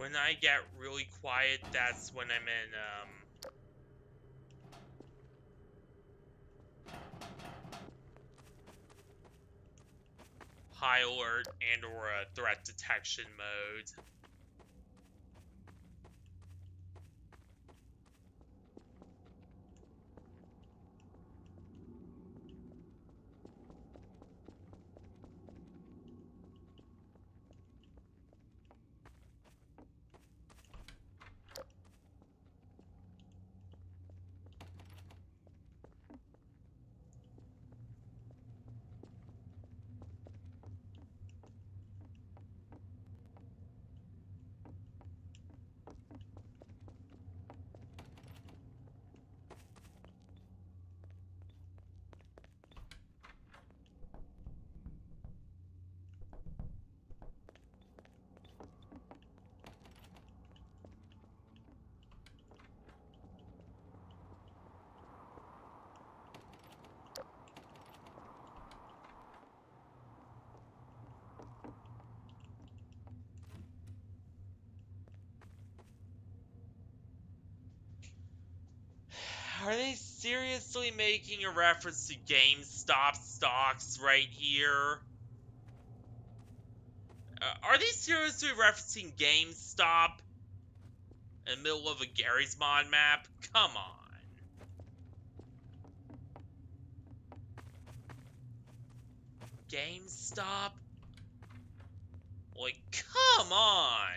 When I get really quiet, that's when I'm in, high alert and or a threat detection mode. Are they seriously making a reference to GameStop stocks right here? Are they seriously referencing GameStop in the middle of a Garry's Mod map? Come on. GameStop? Like, come on.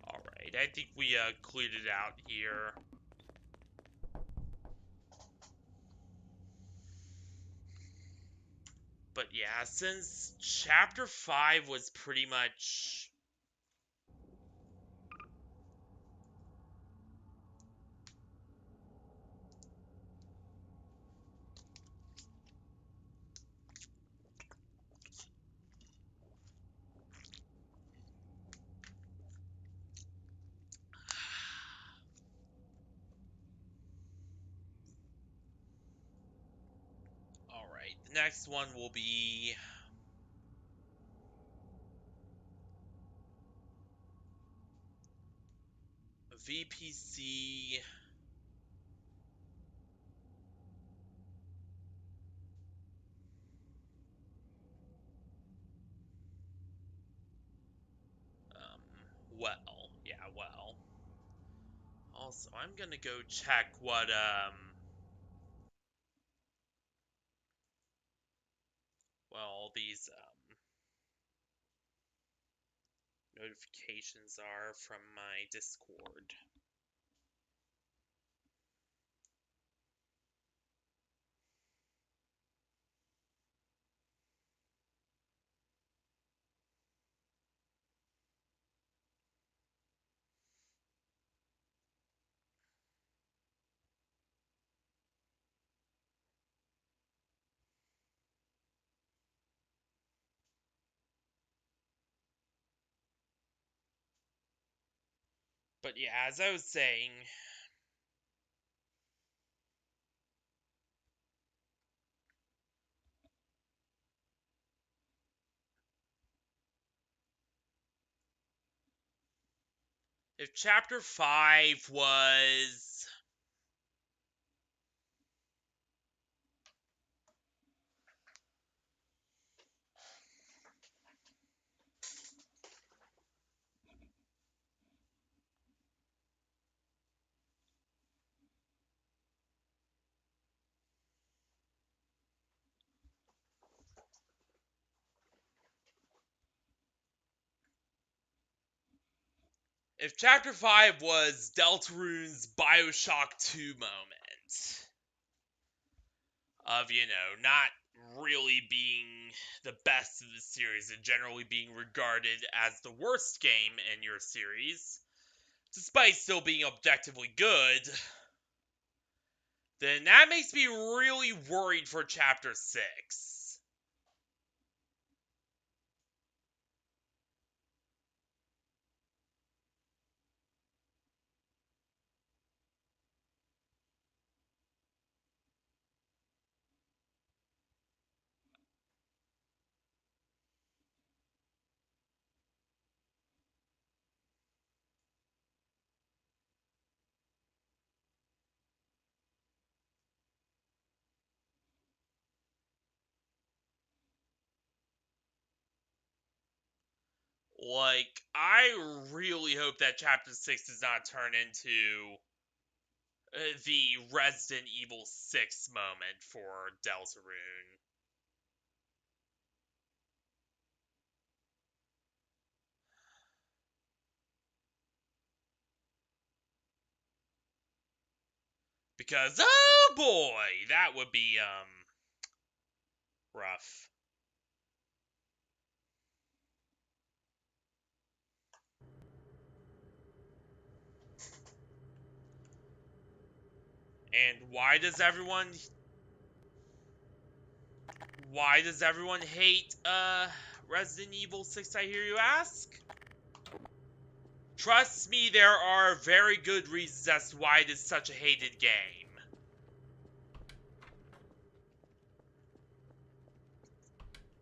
Alright, I think we cleared it out here. But yeah, since Chapter 5 was pretty much... Alright, the next one will be... VPC... well, yeah, well. Also, I'm gonna go check what, well, all these, notifications are from my Discord. But yeah, as I was saying, If Chapter 5 was... If Chapter 5 was Deltarune's Bioshock 2 moment of, not really being the best of the series and generally being regarded as the worst game in your series, despite still being objectively good, then that makes me really worried for Chapter 6. Like, I really hope that Chapter 6 does not turn into the Resident Evil 6 moment for Deltarune. Because, oh boy, that would be, rough. And why does everyone hate, Resident Evil 6, I hear you ask? Trust me, there are very good reasons as to why it is such a hated game.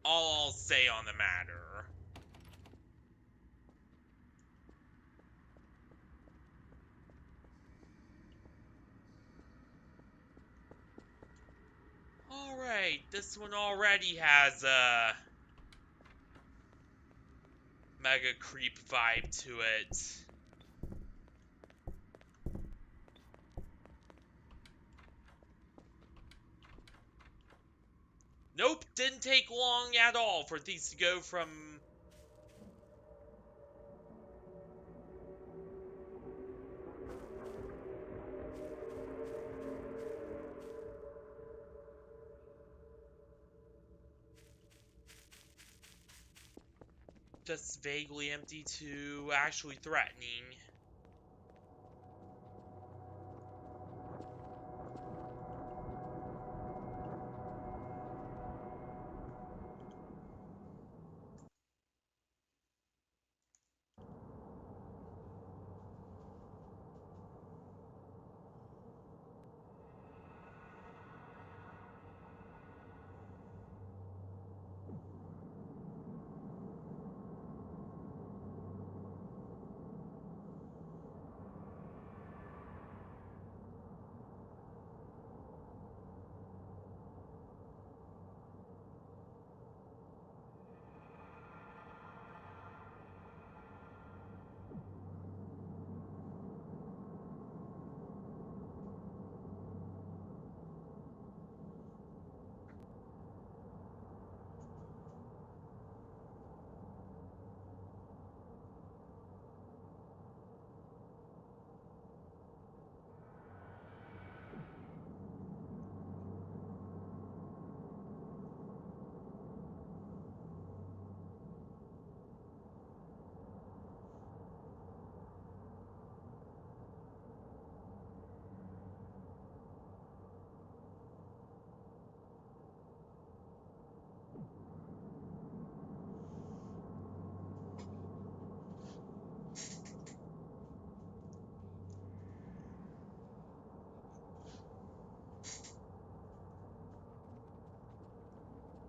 All I'll say on the matter. Alright, this one already has a mega creep vibe to it. Nope, didn't take long at all for things to go from just vaguely empty to actually threatening.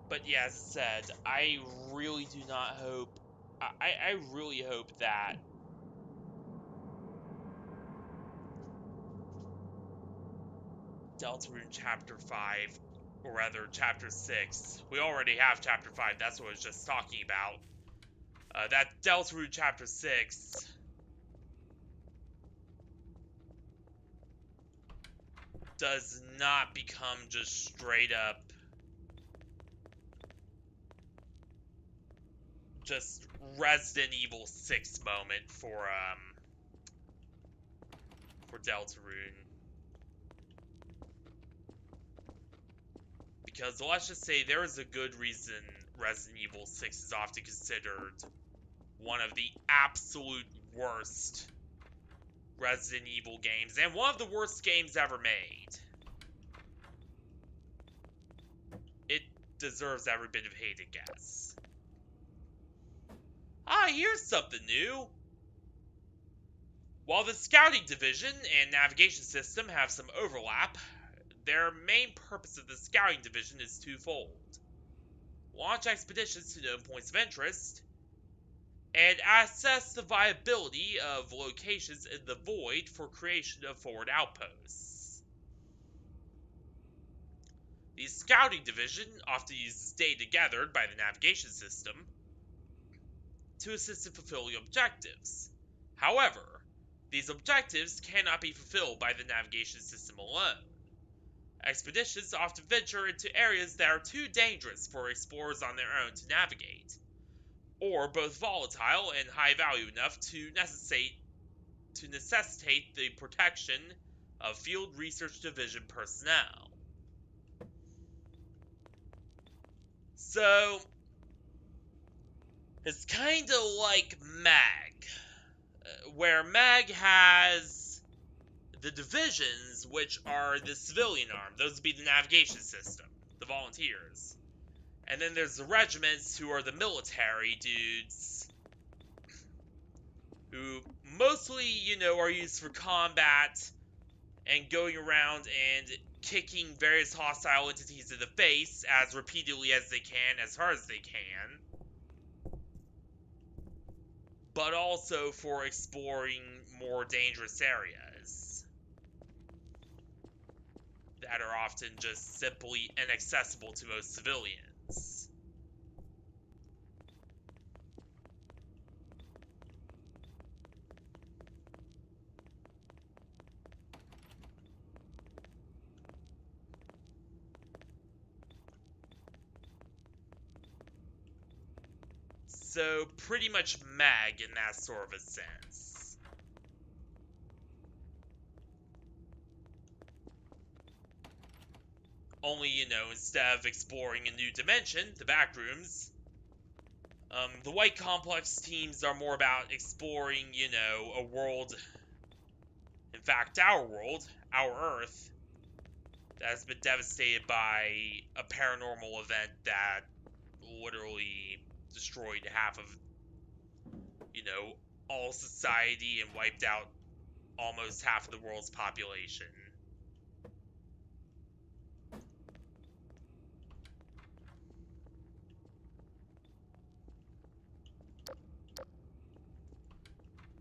But yeah, as I said, I really do not hope. I really hope that Deltarune Chapter 5, or rather Chapter 6. We already have Chapter 5, that's what I was just talking about. That Deltarune Chapter 6 does not become just straight up just Resident Evil 6 moment for Deltarune. Because let's just say there is a good reason Resident Evil 6 is often considered one of the absolute worst Resident Evil games, and one of the worst games ever made. It deserves every bit of hate, I guess. Ah, here's something new. While the scouting division and navigation system have some overlap, their main purpose of the scouting division is twofold. Launch expeditions to known points of interest, and assess the viability of locations in the void for creation of forward outposts. The scouting division often uses data gathered by the navigation system to assist in fulfilling objectives. However, these objectives cannot be fulfilled by the navigation system alone. Expeditions often venture into areas that are too dangerous for explorers on their own to navigate, or both volatile and high value enough to necessitate the protection of Field Research Division personnel. So, it's kind of like MAG, where MAG has the divisions, which are the civilian arm. Those would be the navigation system, the volunteers. And then there's the regiments, who are the military dudes, who mostly, are used for combat and going around and kicking various hostile entities in the face as repeatedly as they can, as hard as they can, but also for exploring more dangerous areas that are often just simply inaccessible to most civilians. So, pretty much MAG in that sort of a sense. Only, instead of exploring a new dimension, the backrooms, the White Complex teams are more about exploring, a world, in fact, our world, our Earth, that has been devastated by a paranormal event that literally destroyed half of, all society and wiped out almost half of the world's population.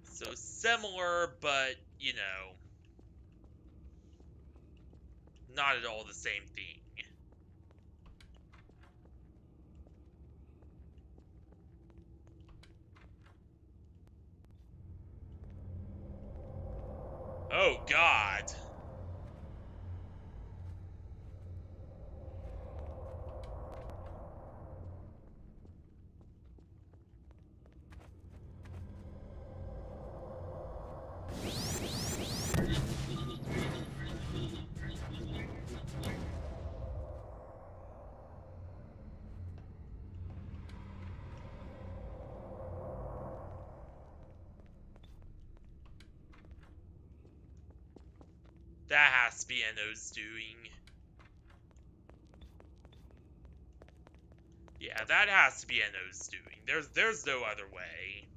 So similar, but, not at all the same thing. Oh, God. That has to be Enno's doing. Yeah, that has to be Enno's doing. There's no other way.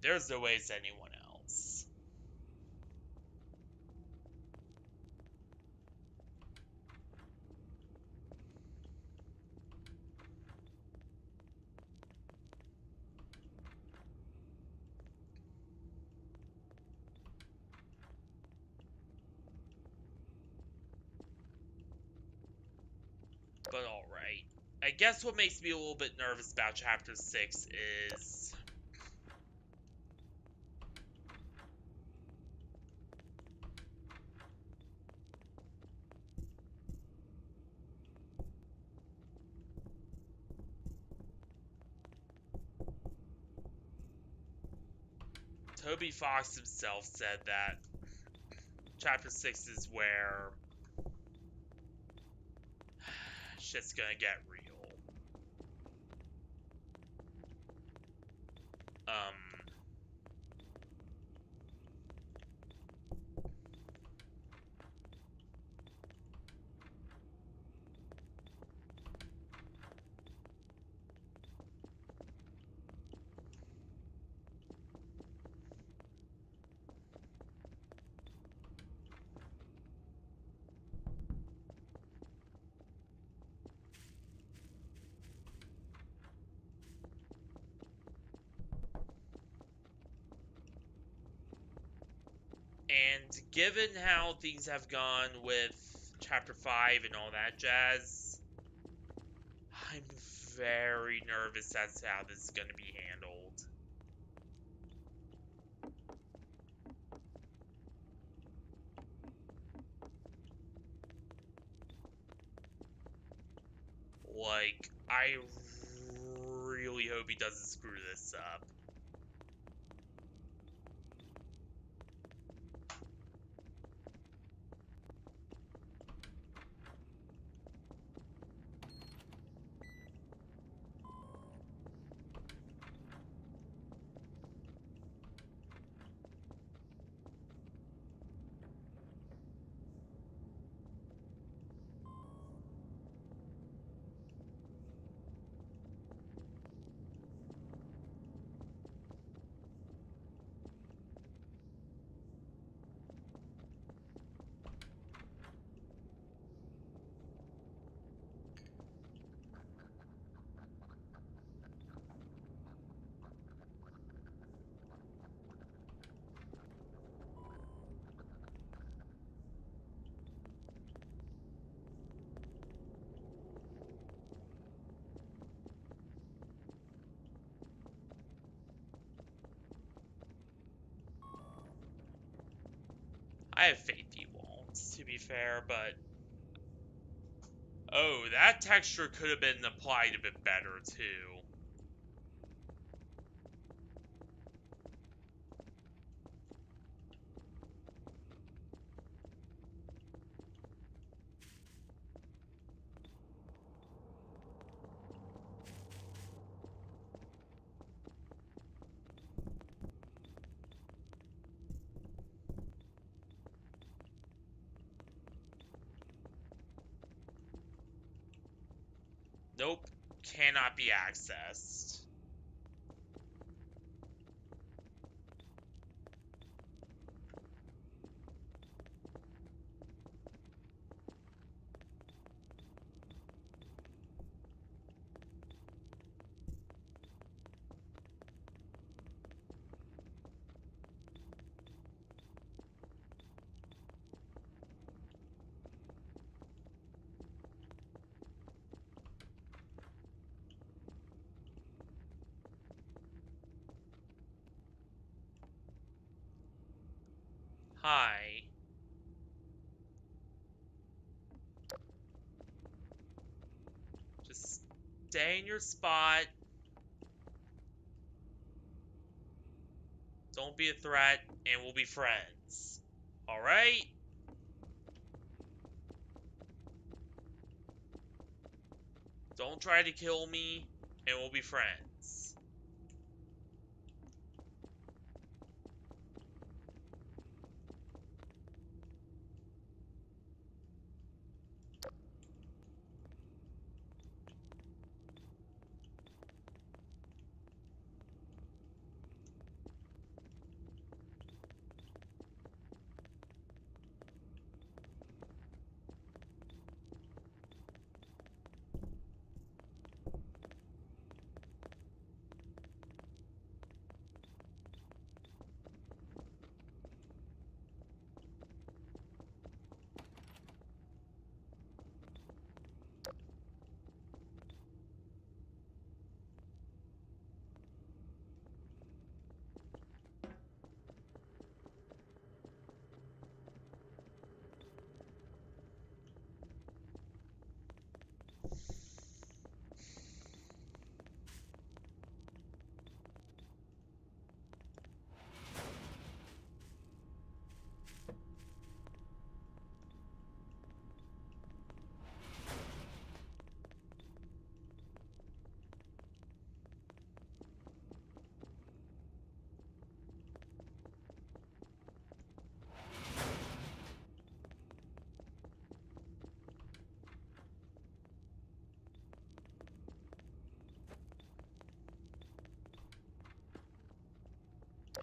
There's no way it's anyone else. I guess what makes me a little bit nervous about Chapter 6 is... Toby Fox himself said that Chapter 6 is where shit's gonna get real. Um... And given how things have gone with Chapter 5 and all that jazz, I'm very nervous as to how this is going to be handled. Like, I really hope he doesn't screw this up. I have faith he won't, to be fair, but... Oh, that texture could have been applied a bit better, too. Nope, cannot be accessed. Hi. Just stay in your spot. Don't be a threat, and we'll be friends. Alright? Don't try to kill me, and we'll be friends.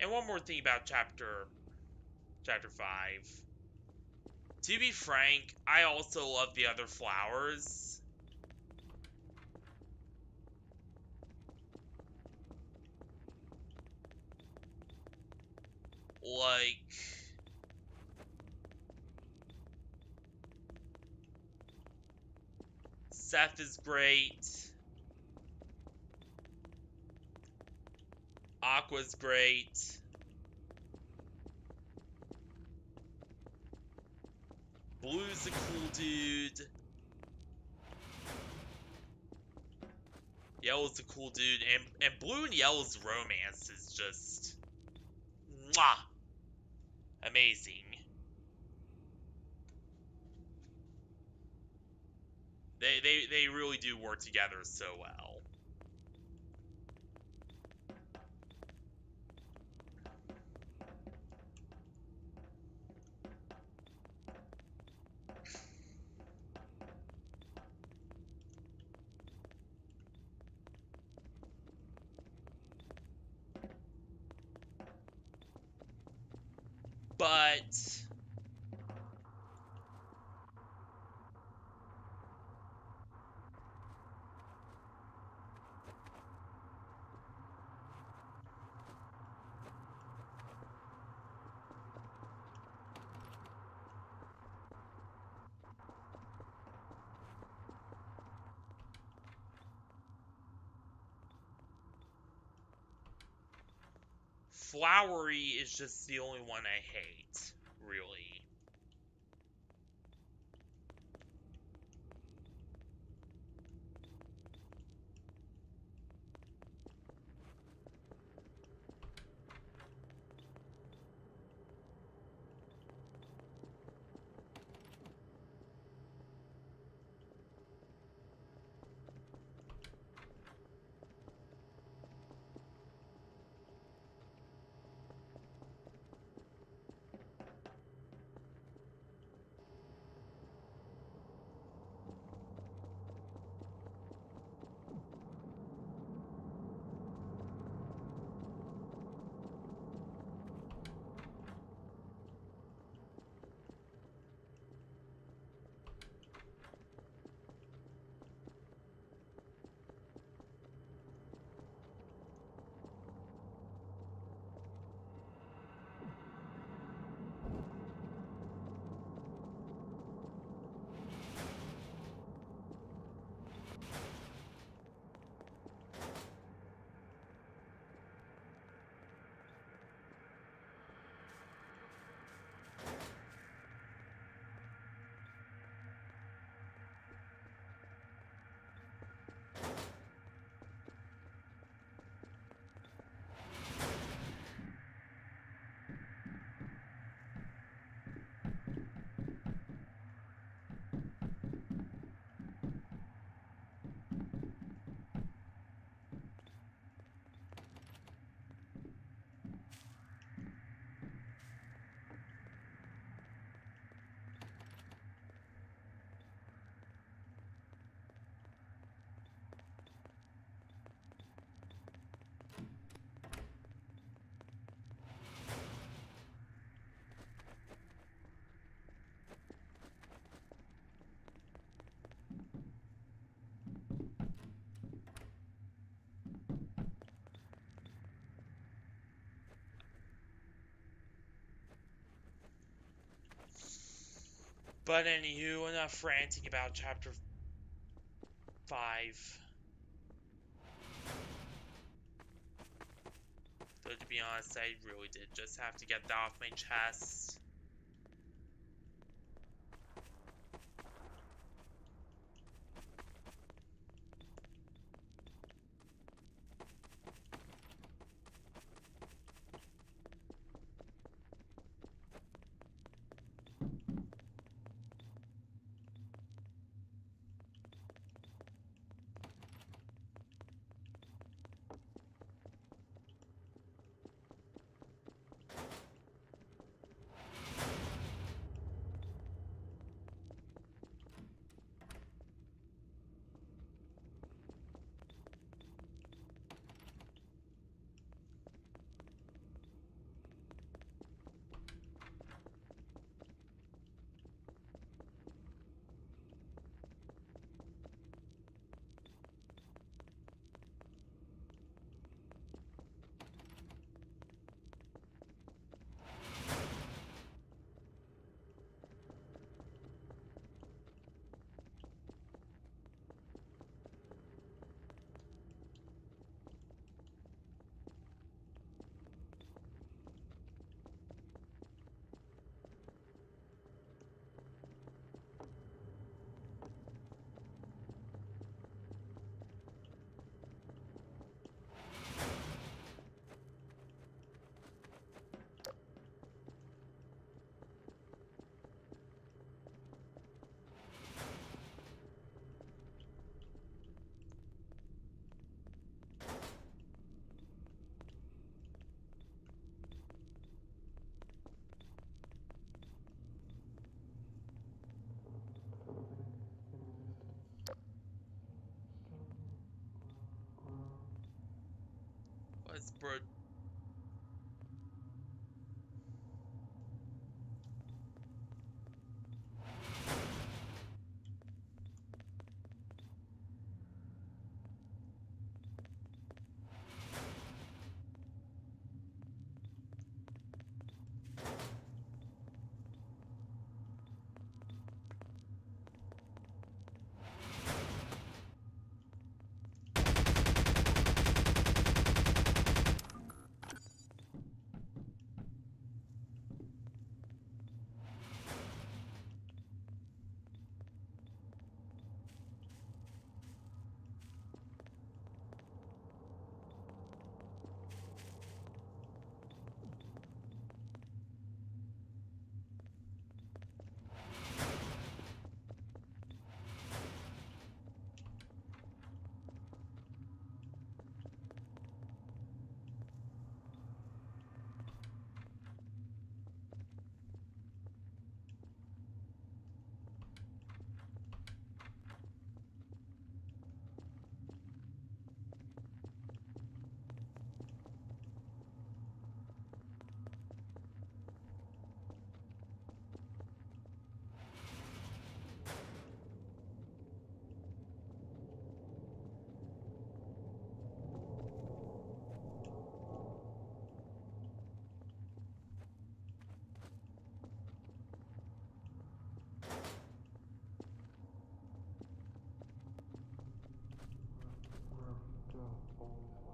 And one more thing about chapter 5. To be frank, I also love the other flowers. Like, Seth is great. Aqua's great. Blue's a cool dude. Yellow's a cool dude. And Blue and Yellow's romance is just mwah, amazing. They really do work together so well. But Flowery is just the only one I hate, really. But anywho, enough ranting about chapter 5. Though to be honest, I really did just have to get that off my chest. It's bro.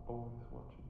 Always watching.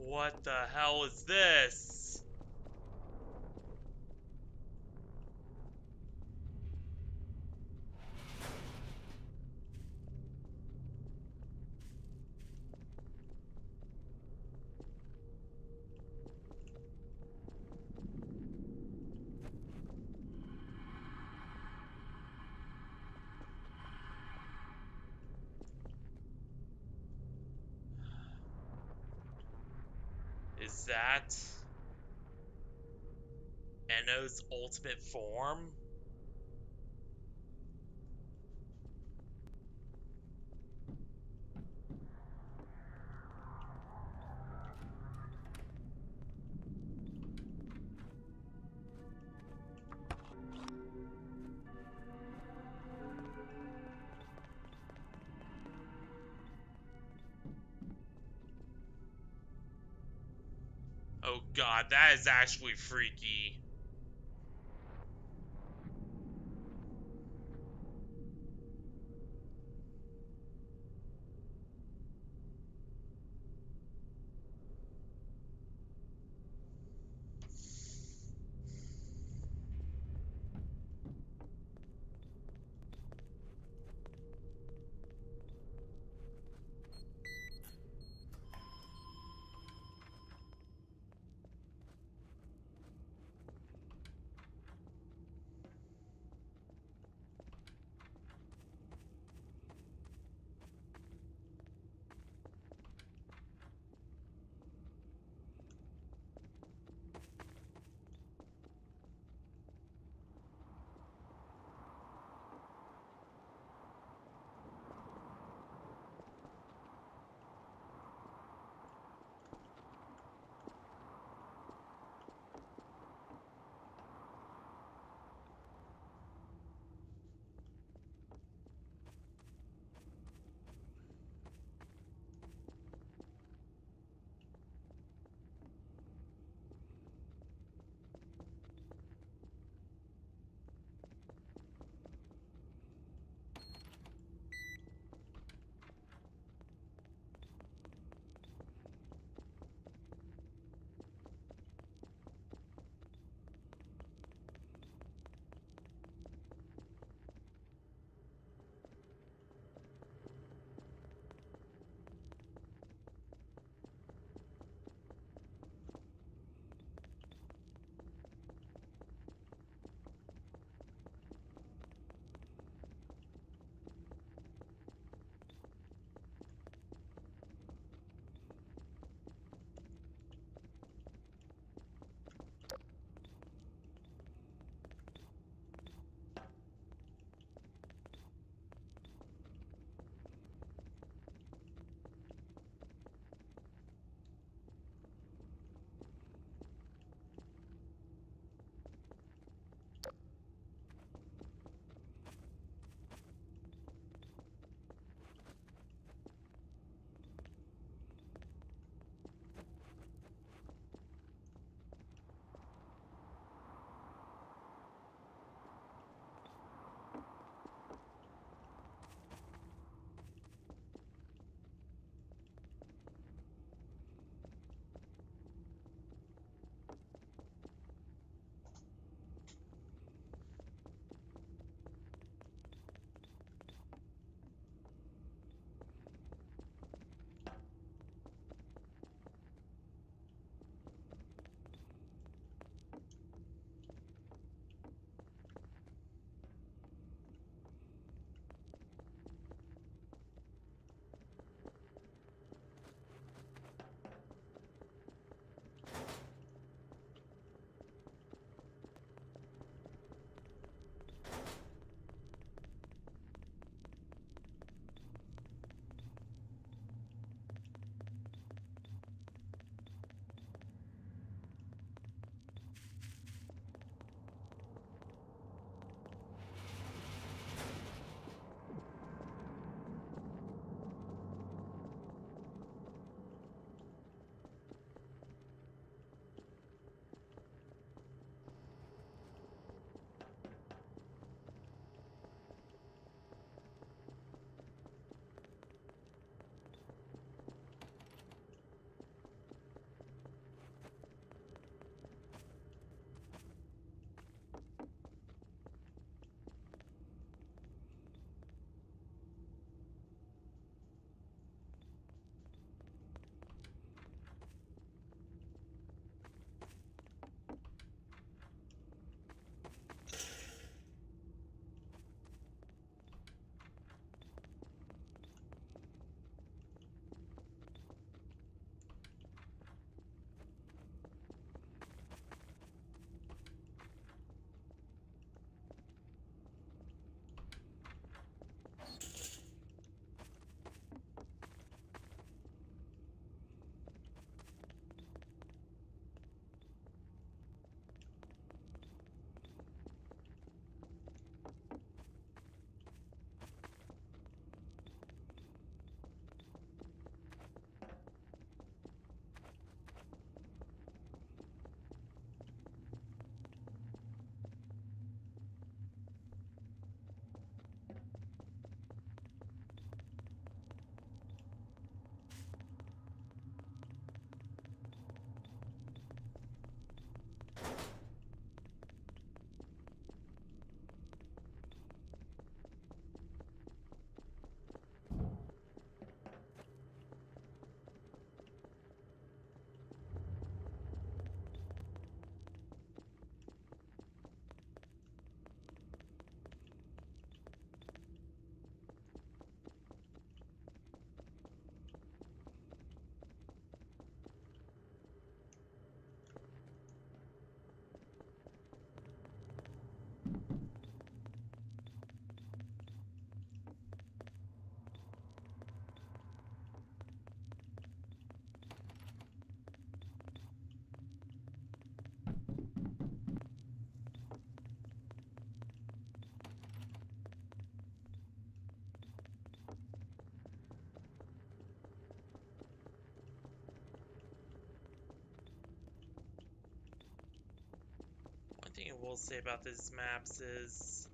What the hell is this? Is that Enno's ultimate form? Oh god, that is actually freaky. thing I will say about these maps is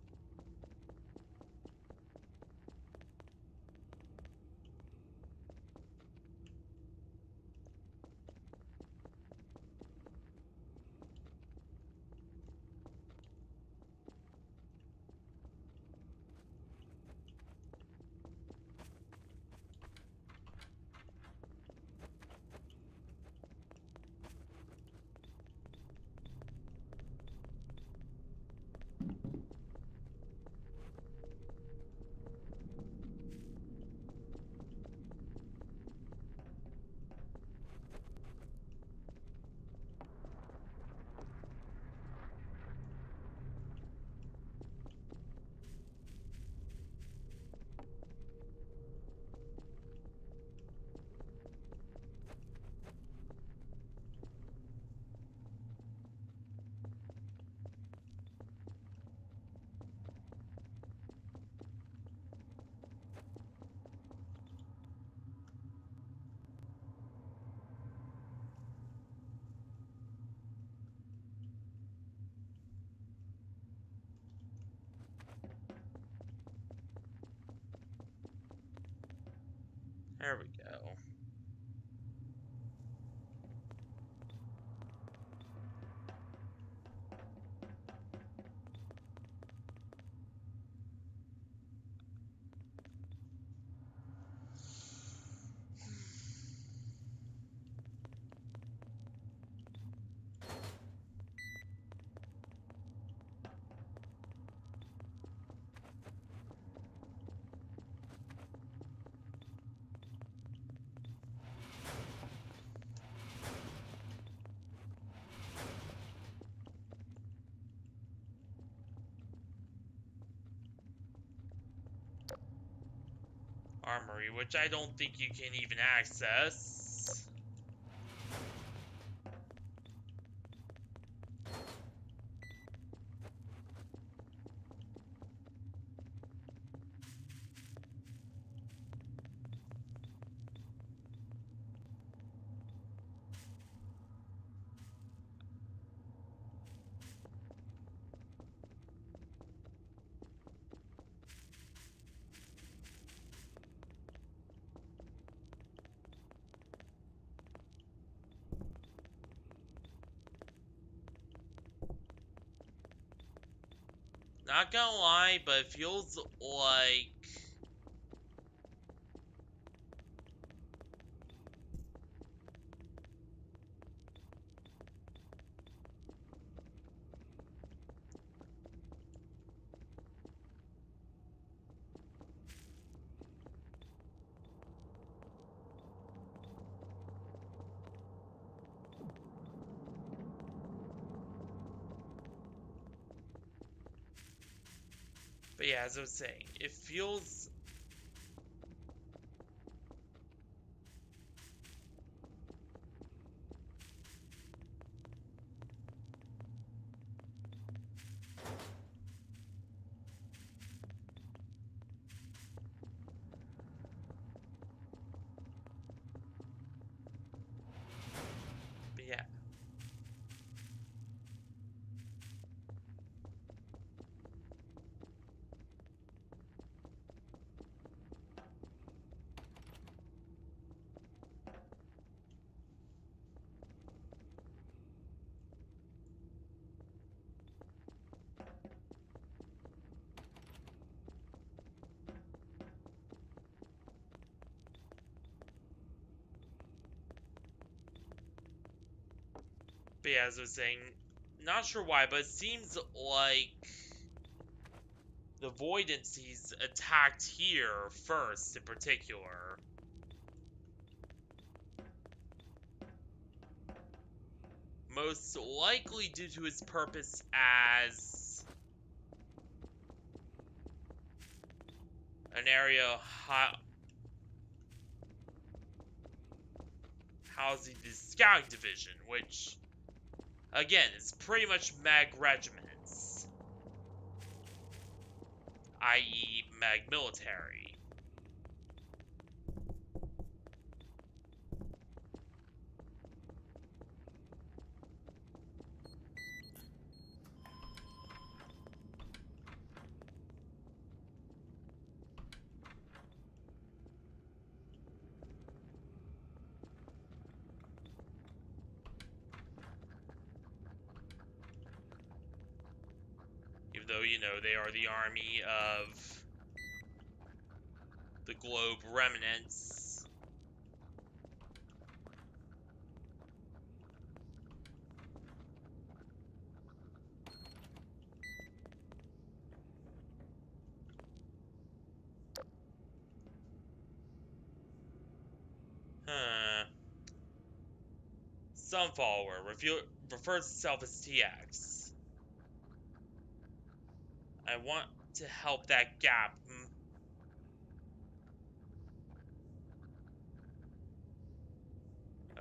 there we go. Armory, which I don't think you can even access. Not gonna lie, but it feels like but yeah, as I was saying, it feels but yeah. But yeah, as I was saying, not sure why, but it seems like the Voidancies attacked here first in particular. Most likely due to his purpose as an area housing the Scouting Division, which, again, is pretty much Mag regiments, i.e. Mag military. though, you know, they are the army of the globe remnants. Huh. Some follower refers to self as TX. I want to help that gap.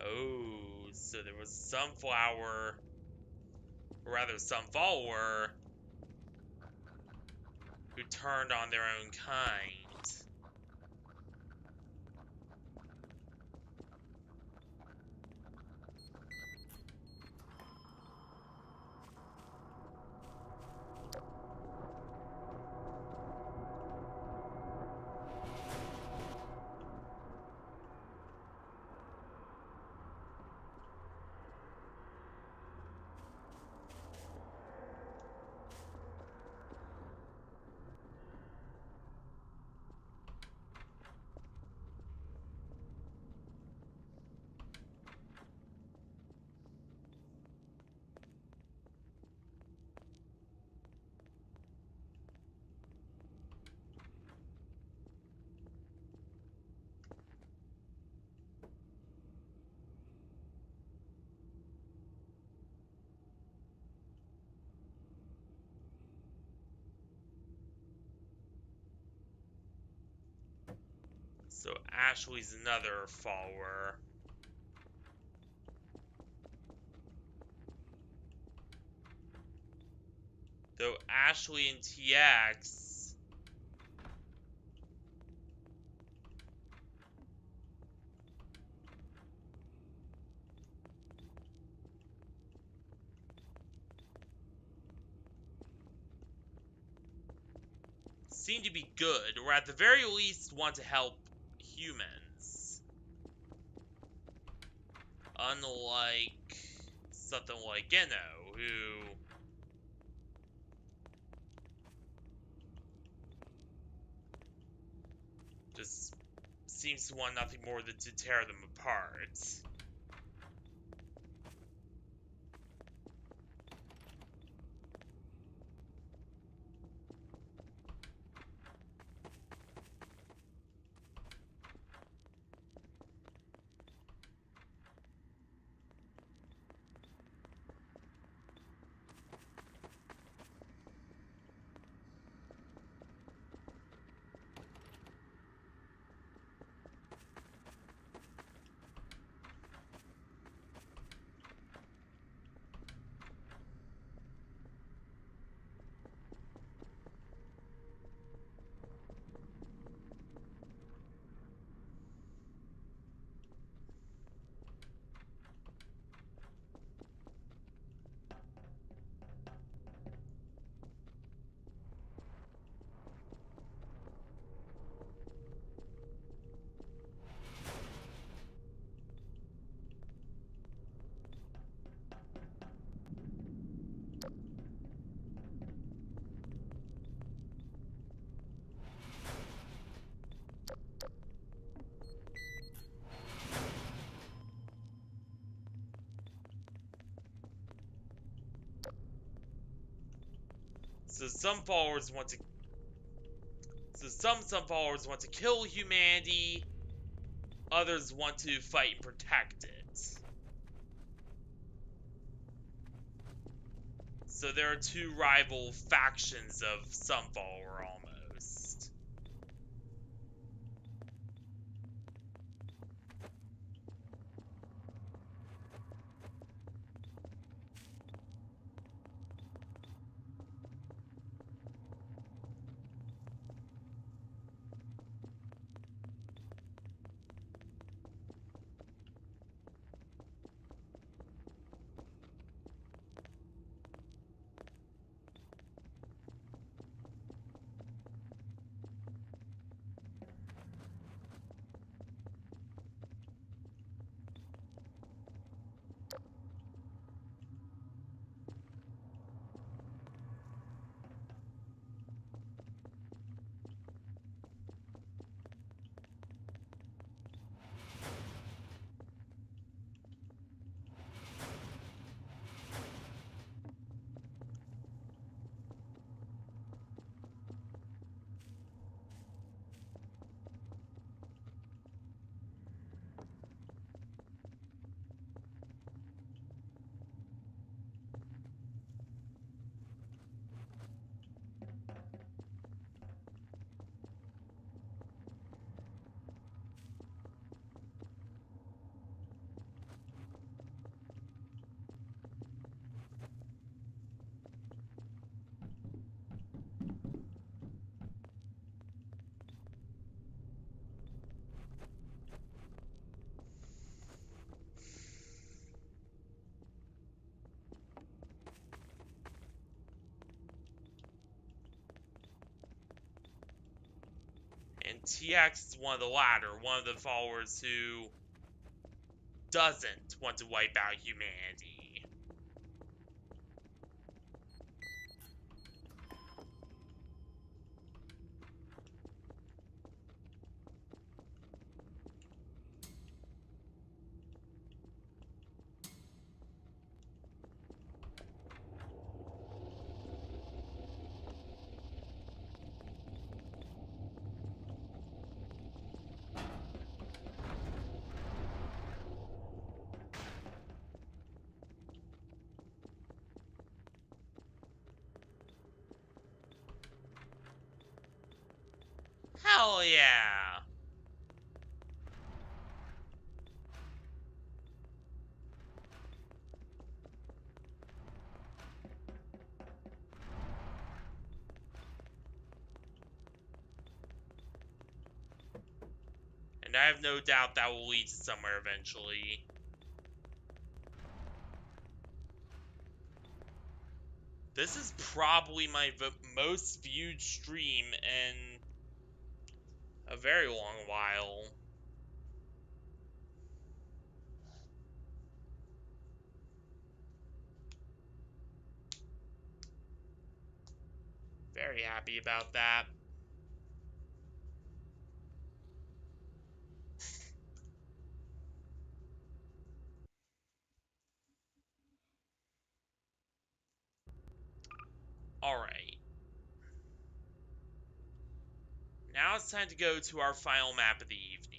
Oh, so there was some flower, or rather some follower, who turned on their own kind. So Ashley's another follower. Though Ashley and TX seem to be good, or at the very least want to help humans. Unlike something like Geno, who just seems to want nothing more than to tear them apart. So some followers want to some followers want to kill humanity, others want to fight and protect it. So there are two rival factions of some follower almost. TX is one of the latter, one of the followers who doesn't want to wipe out humanity. Hell yeah! And I have no doubt that will lead to somewhere eventually. This is probably my most viewed stream in a very long while. Very happy about that. Alright. Now it's time to go to our final map of the evening.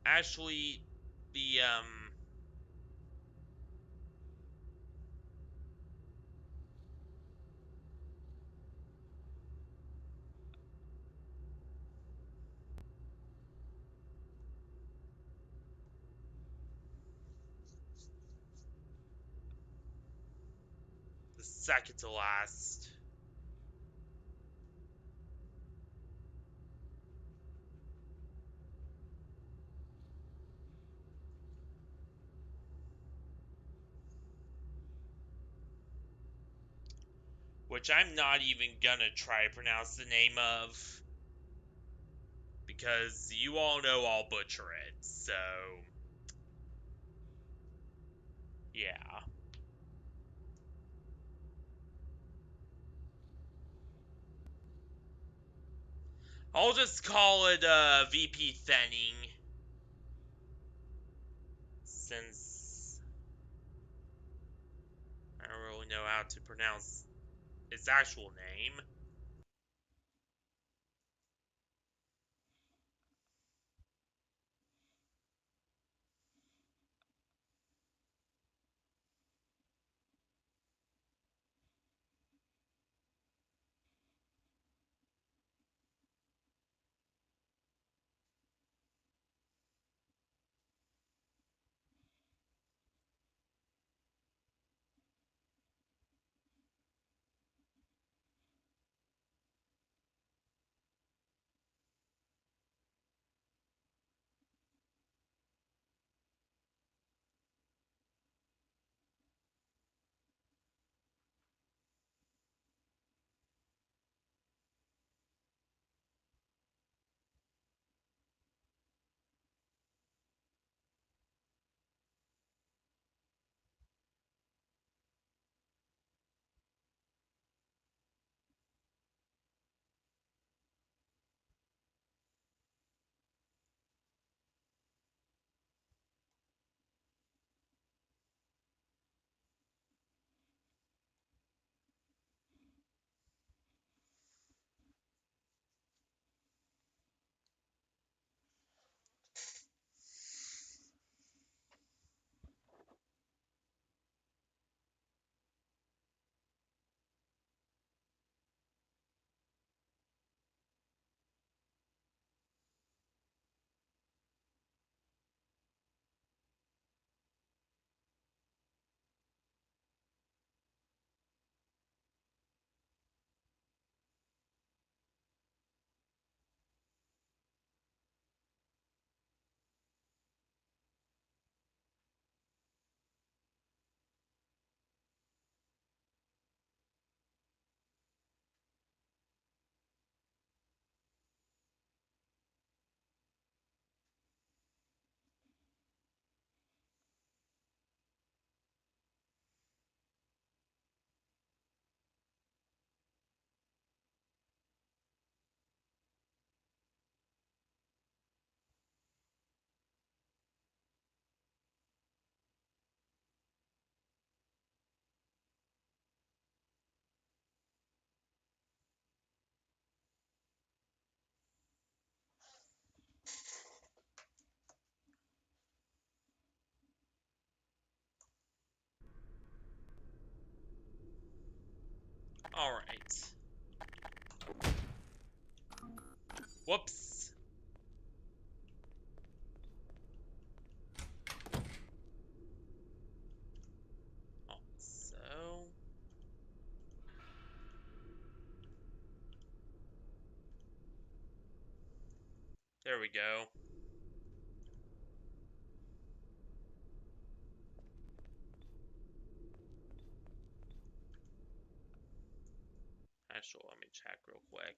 Actually, the second to last. Which I'm not even gonna try to pronounce the name of. Because you all know I'll butcher it, so... yeah. I'll just call it, VP Thenning. Since... I don't really know how to pronounce its actual name. Alright. Whoops. So... there we go. Actually, let me check real quick.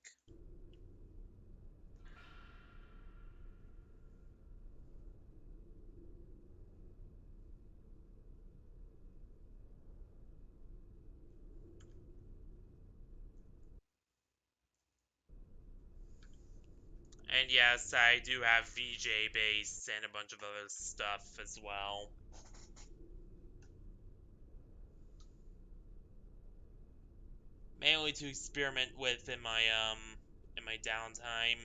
And yes, I do have VJ base and a bunch of other stuff as well. Mainly to experiment with in my downtime.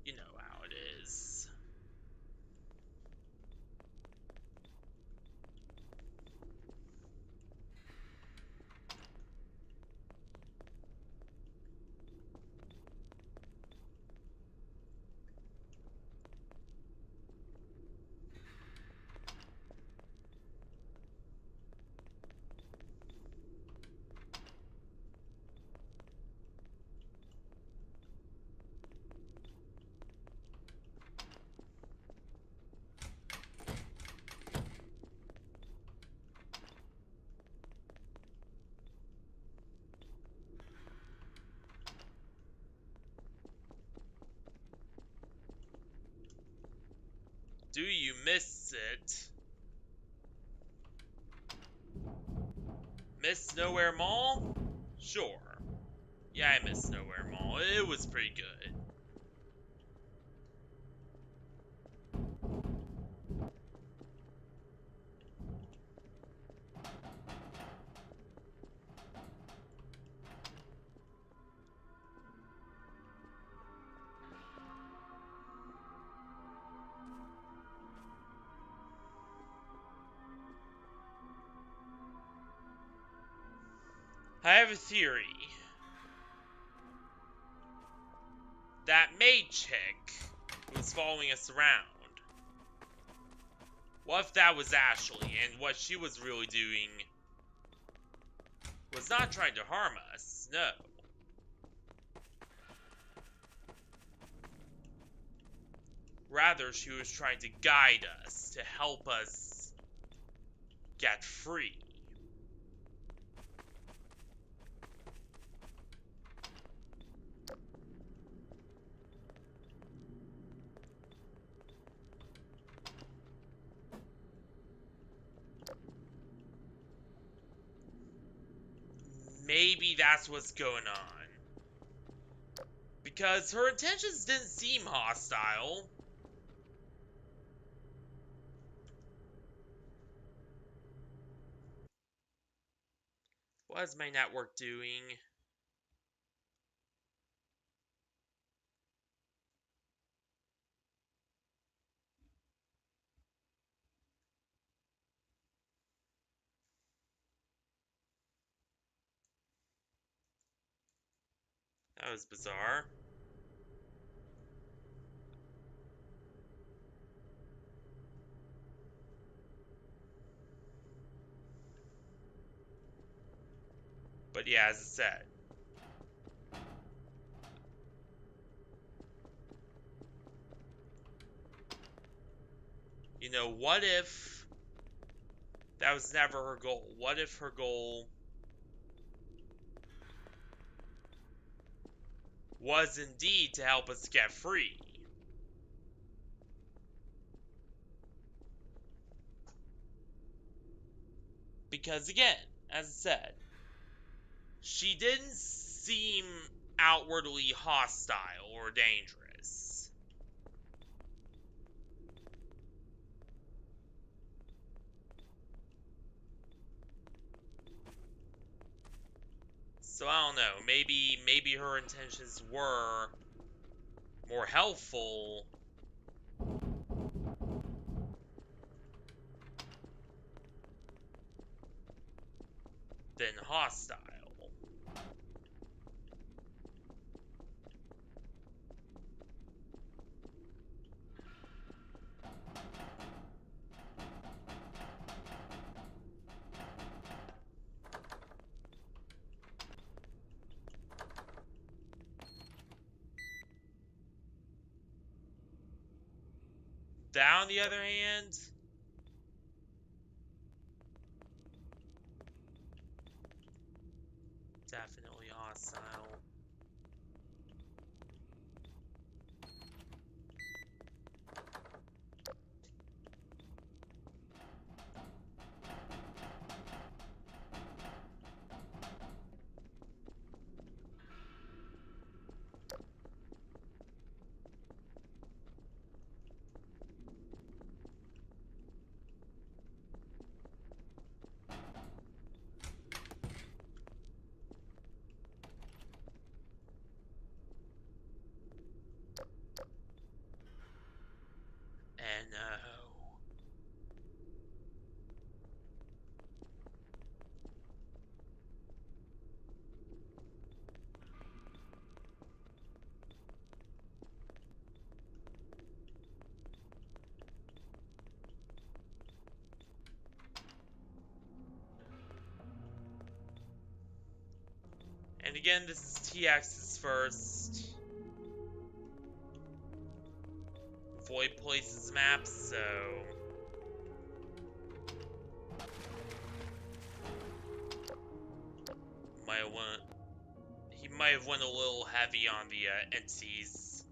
You know how it is. Do you miss it? Miss Nowhere Mall? Sure. Yeah, I miss Nowhere Mall. It was pretty good. I have a theory. That maid chick who was following us around. What if that was Ashley, and what she was really doing was not trying to harm us? No. Rather, she was trying to guide us, to help us get free. Maybe that's what's going on. Because her intentions didn't seem hostile. What is my network doing? That was bizarre. But yeah, as I said. You know, what if that was never her goal? What if her goal was indeed to help us get free? Because again, as I said, she didn't seem outwardly hostile or dangerous. So I don't know, maybe her intentions were more helpful been hostile. That, on the other hand, definitely hostile. And no. And again, this is TX's first VoidPlaces map, so he might have went a little heavy on the NCs.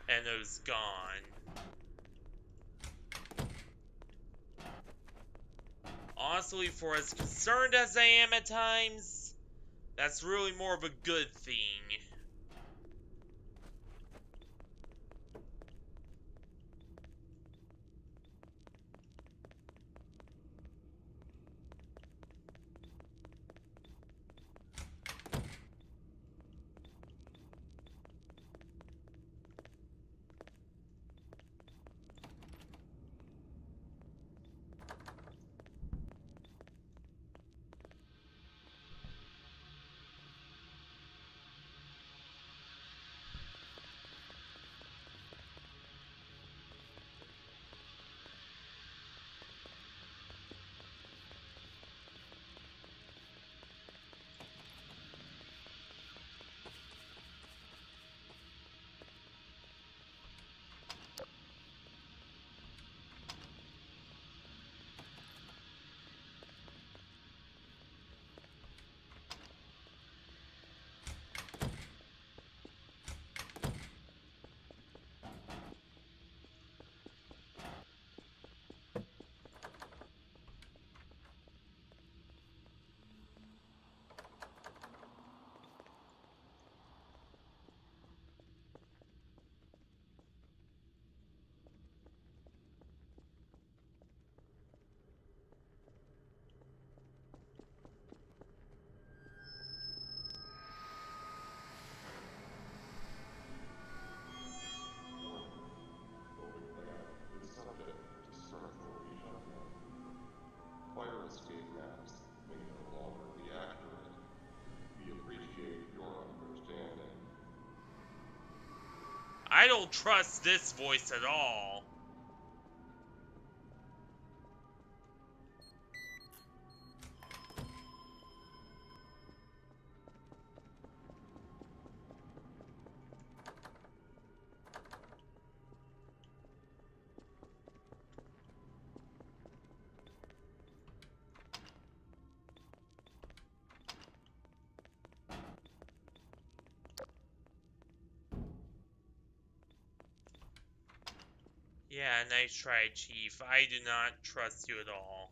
And it was gone. Honestly, for as concerned as I am at times, that's really more of a good thing. Fire escape maps may no longer be accurate. We appreciate your understanding. I don't trust this voice at all. Yeah, nice try, Chief. I do not trust you at all.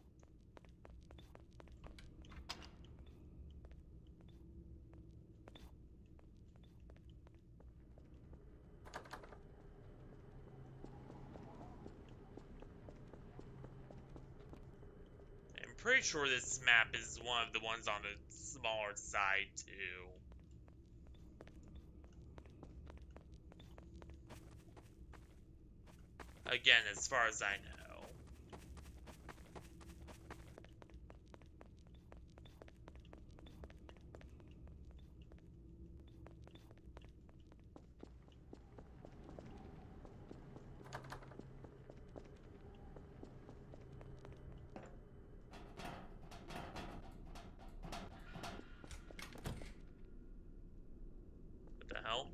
I'm pretty sure this map is one of the ones on the smaller side, too. Again, as far as I know. What the hell?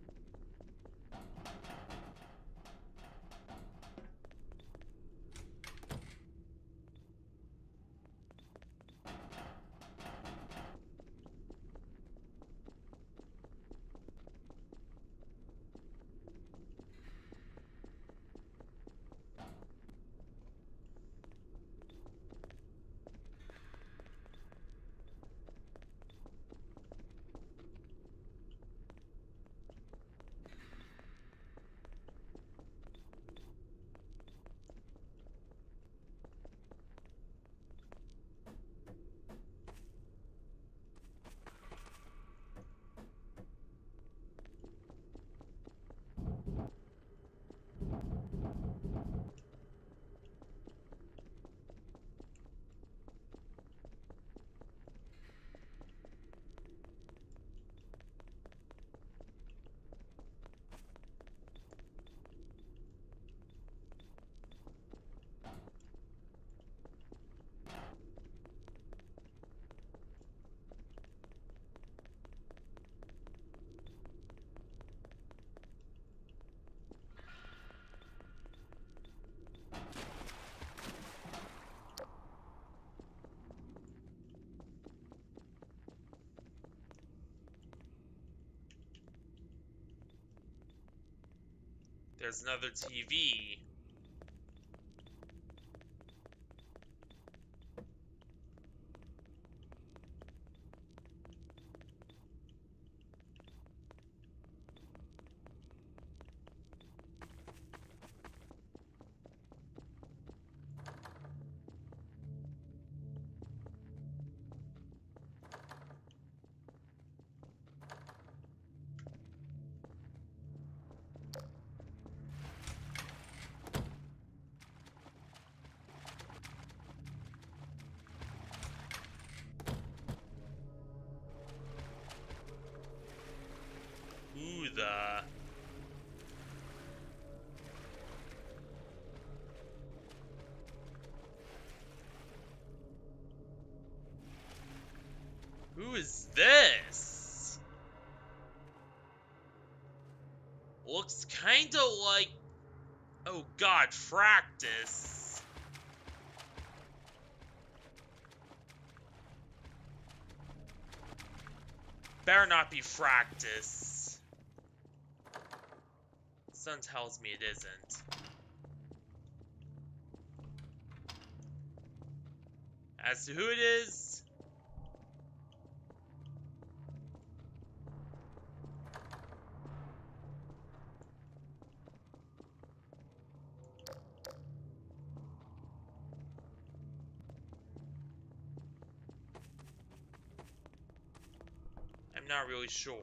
There's another TV. Ooh, the... Who is this? Looks kinda like... Oh god, Fractus. Better not be Fractus. Sun tells me it isn't. As to who it is... I'm not really sure.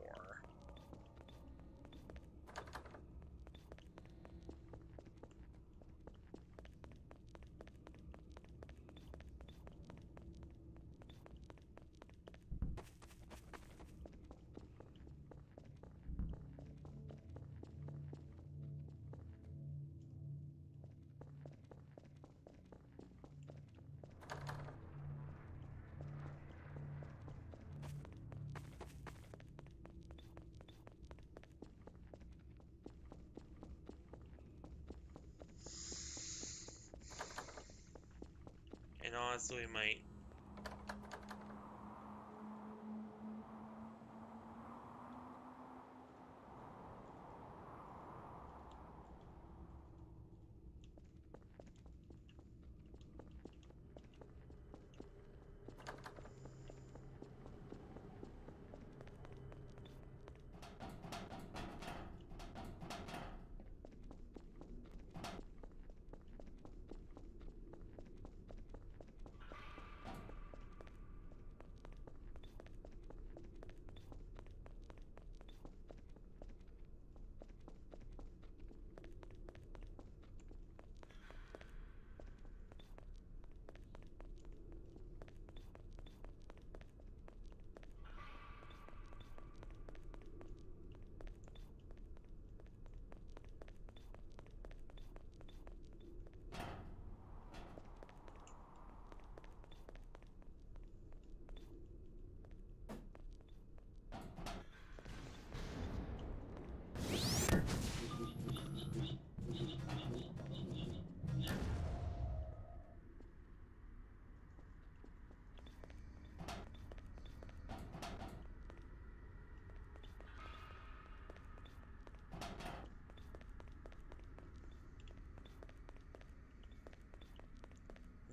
And honestly, we might...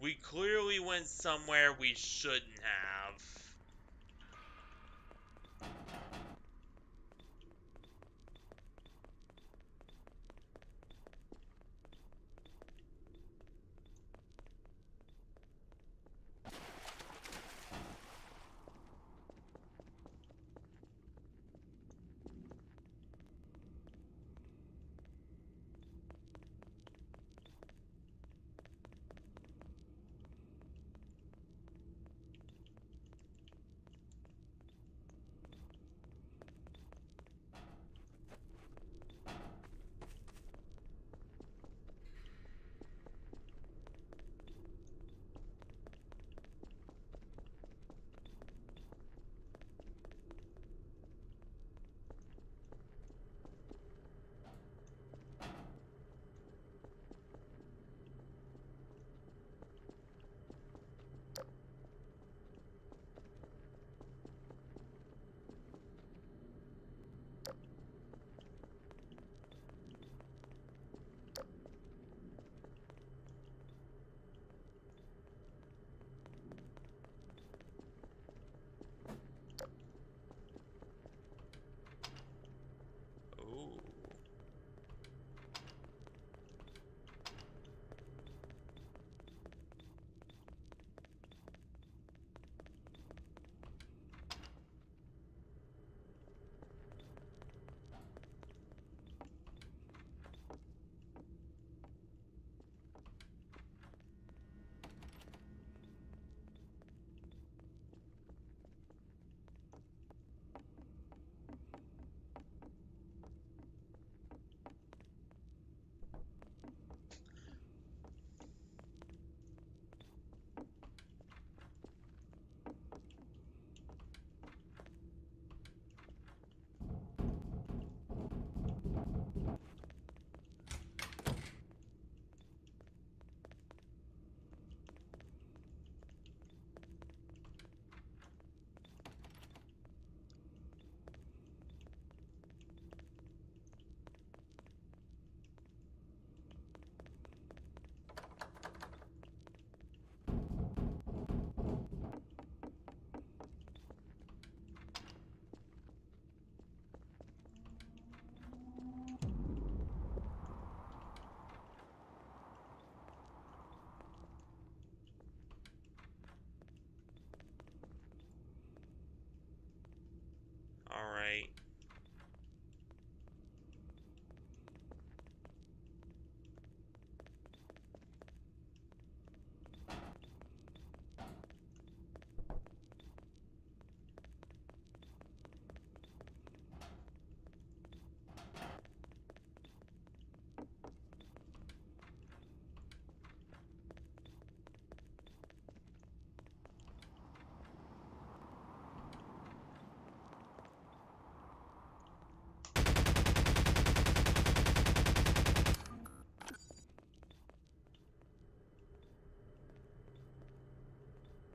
We clearly went somewhere we shouldn't have. Ooh. Alright.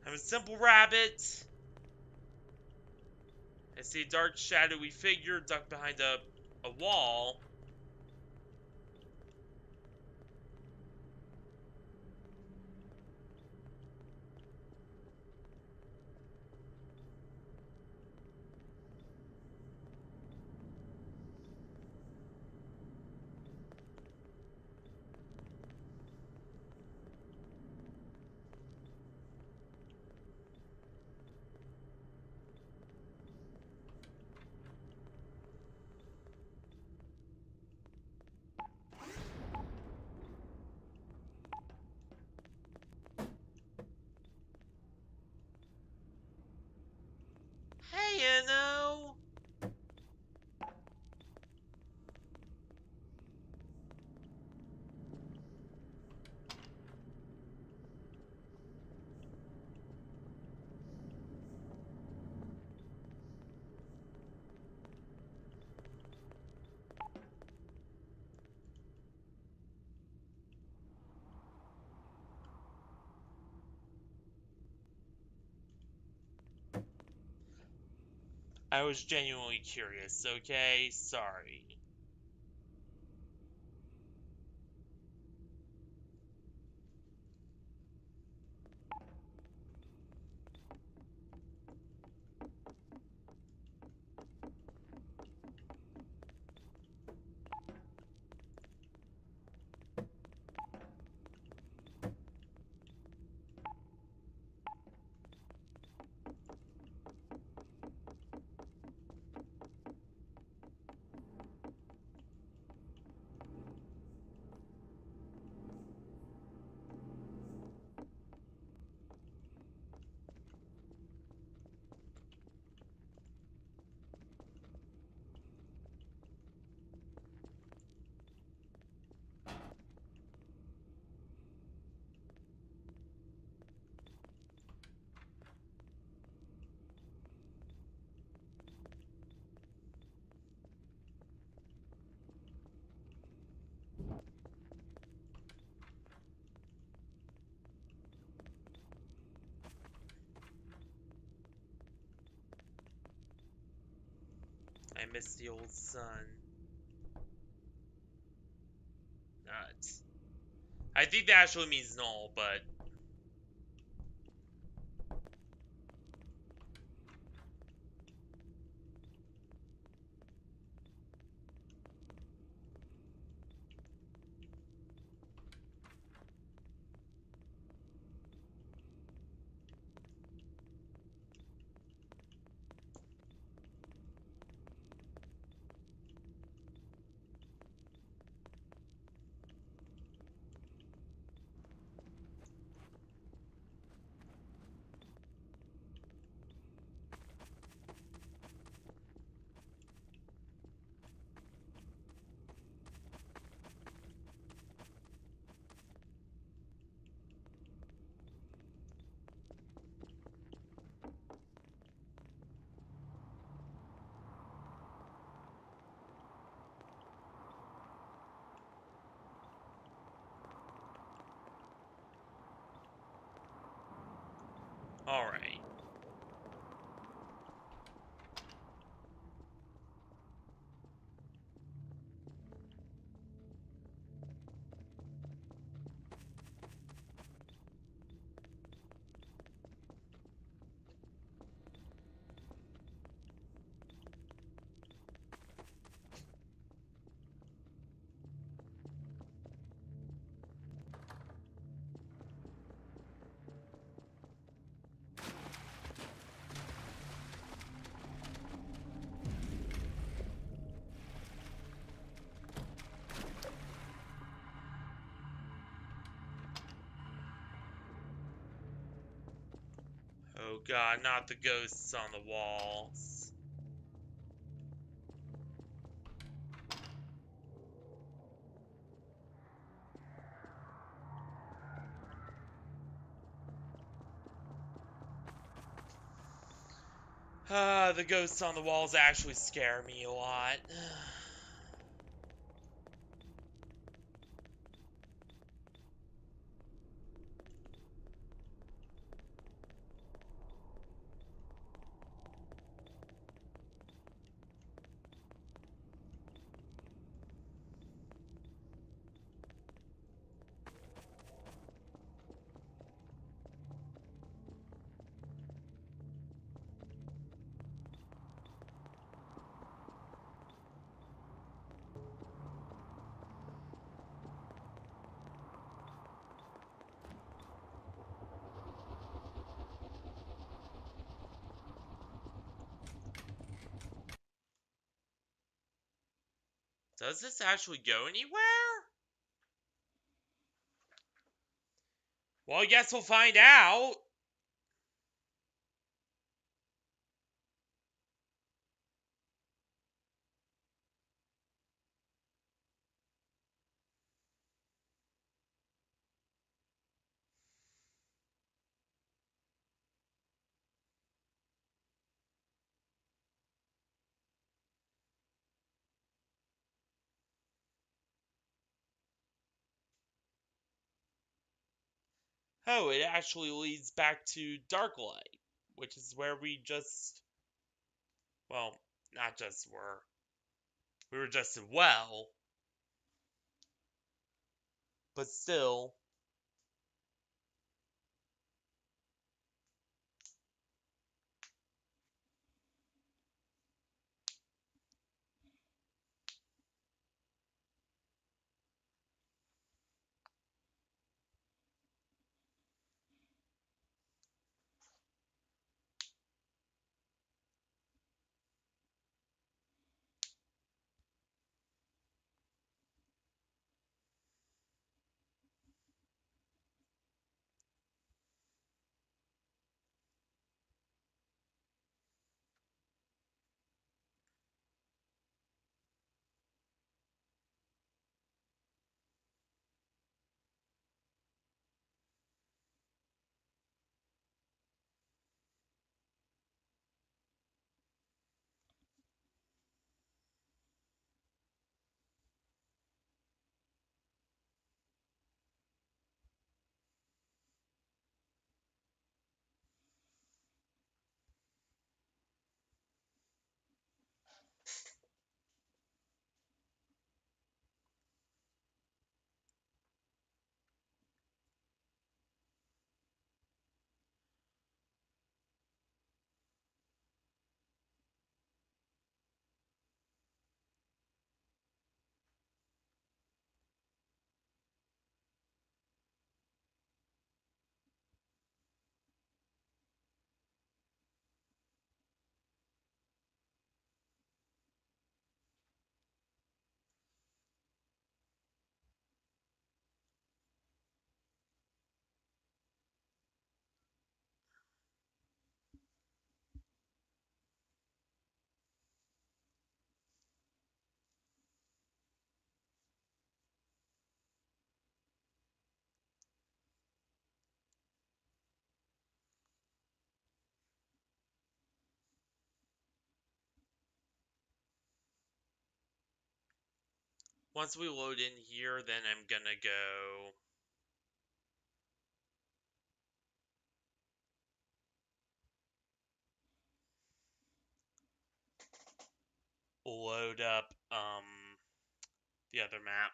I'm a simple rabbit. I see a dark, shadowy figure ducked behind a wall. Hey, Inno! I was genuinely curious, okay? Sorry. I miss the old sun. Nuts. I think that actually means null, but... Alright. Oh god, not the ghosts on the walls. The ghosts on the walls actually scare me a lot. Does this actually go anywhere? Well, I guess we'll find out. Oh, it actually leads back to Darklight, which is where we just, well, not just were. We were just in well, but still. Once we load in here, then I'm gonna go load up the other map.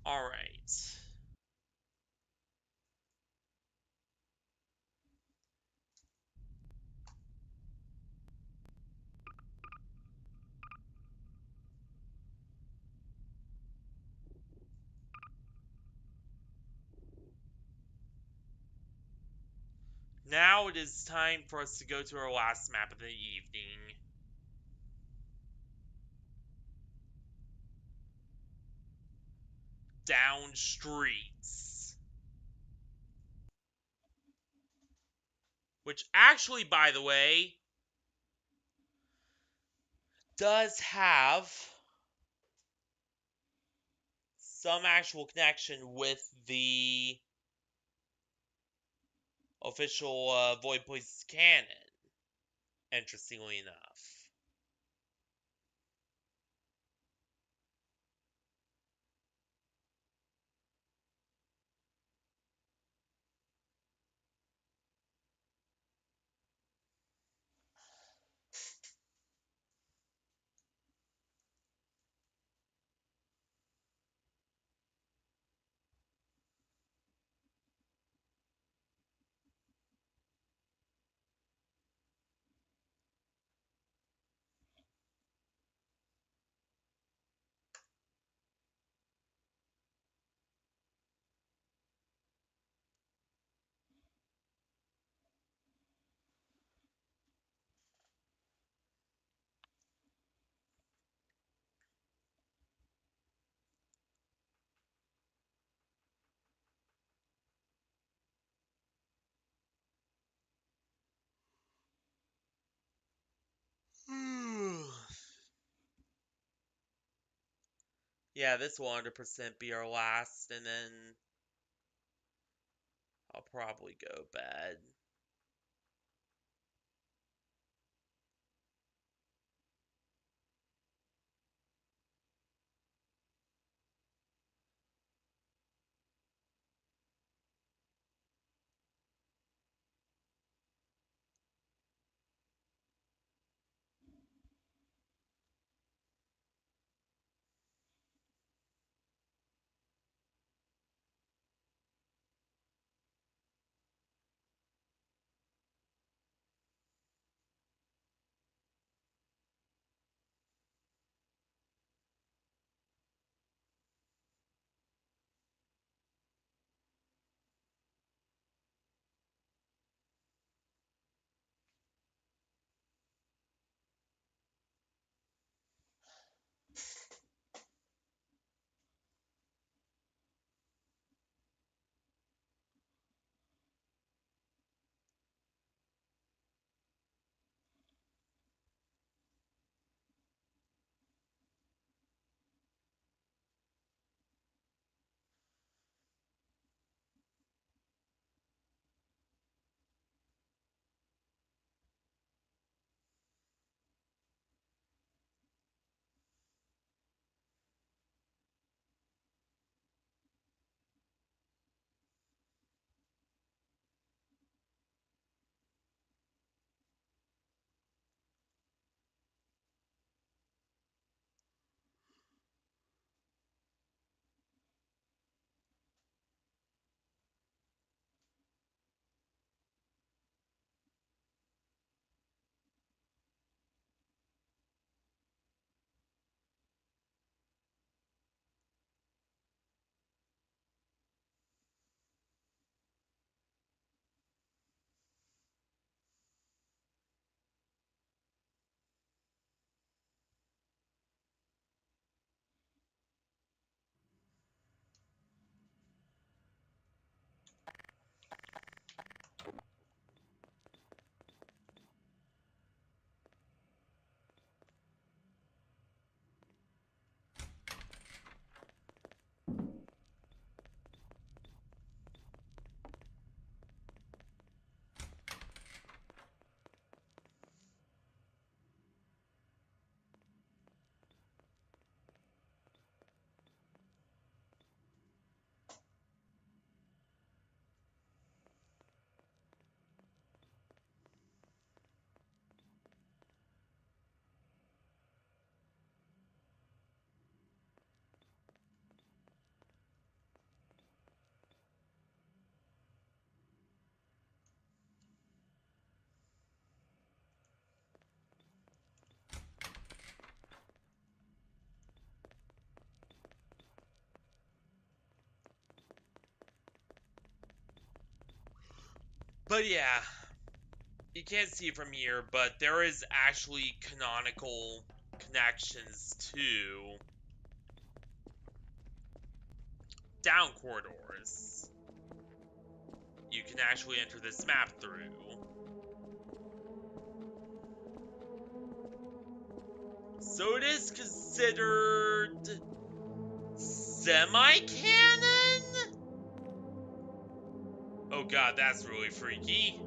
Alright. Now it is time for us to go to our last map of the evening. Down Streets. Which actually, by the way, does have some actual connection with the official VoidPlaces canon, interestingly enough. Yeah, this will 100% be our last, and then I'll probably go bed. But yeah, you can't see it from here, but there is actually canonical connections to down corridors. You can actually enter this map through. So it is considered semi-canon? Oh god, that's really freaky.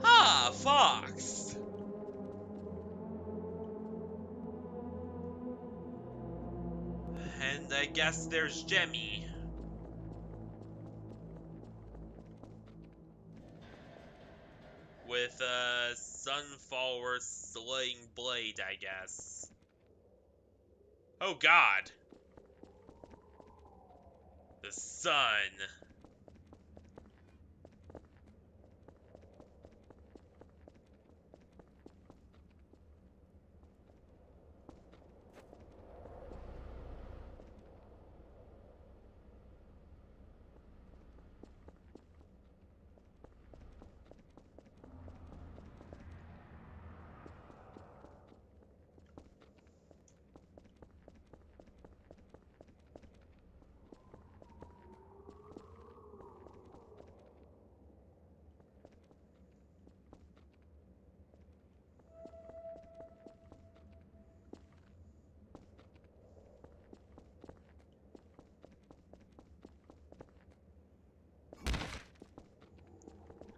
Ah, Fox. And I guess there's Jemmy. With a Sunflower slaying blade, I guess. Oh god. The sun.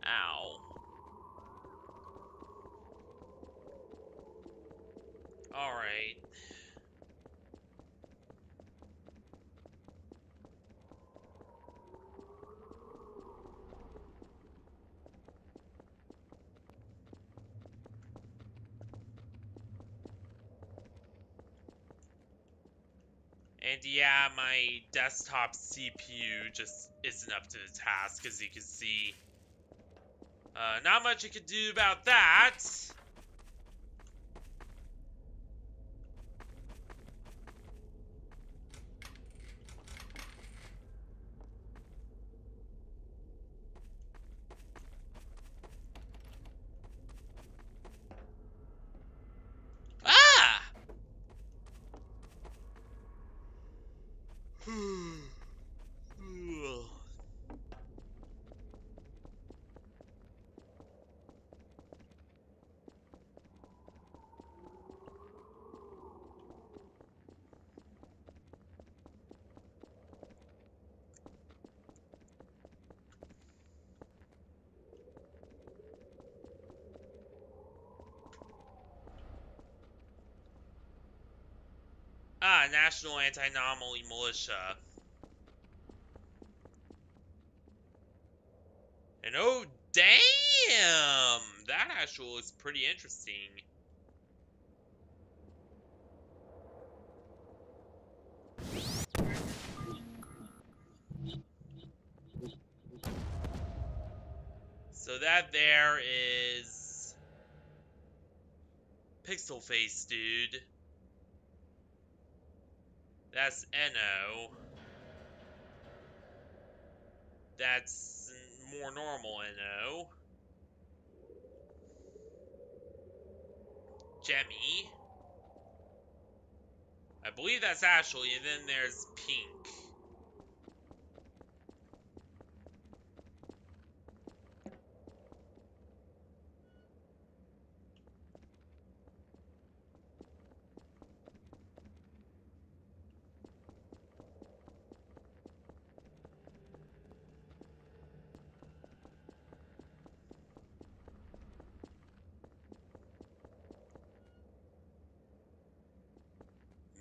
Ow. Alright. And yeah, my desktop CPU just isn't up to the task, as you can see. Not much I could do about that. Ah! Ah, National Anti-Anomaly Militia. And oh, damn! That actually looks pretty interesting. So that there is Pixel Face Dude. That's Eno. That's more normal Eno. Jemmy. I believe that's Ashley, and then there's Pink.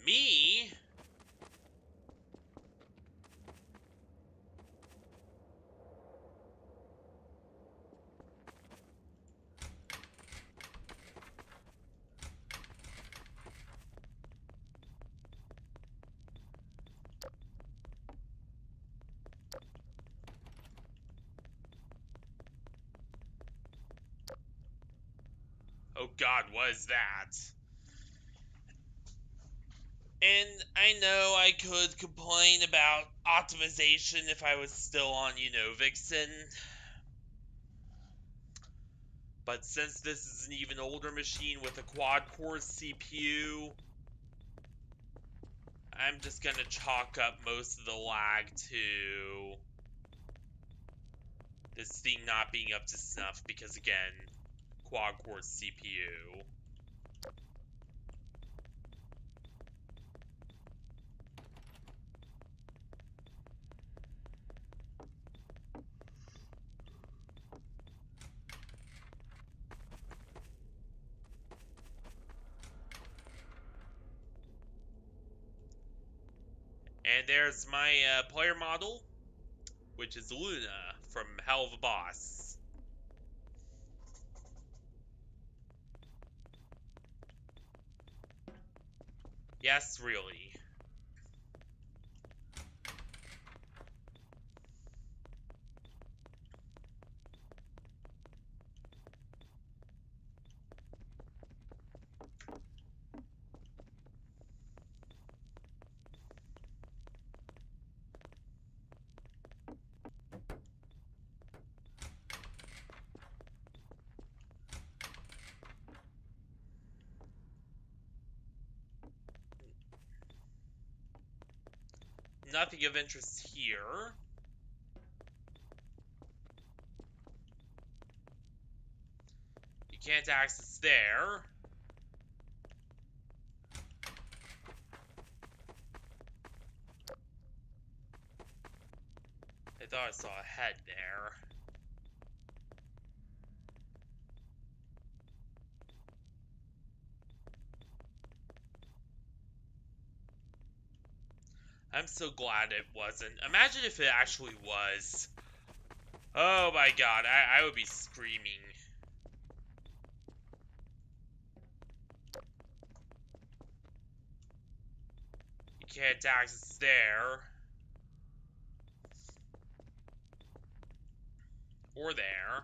Me? Oh god, what is that? And I know I could complain about optimization if I was still on, Vixen. But since this is an even older machine with a quad-core CPU, I'm just gonna chalk up most of the lag to this thing not being up to snuff because, again, quad-core CPU. And there's my player model, which is Luna from Hell of a Boss. Yes, really. Nothing of interest here. You can't access there. I thought I saw a head there. I'm so glad it wasn't. Imagine if it actually was. Oh my god, I would be screaming. You can't access there. Or there.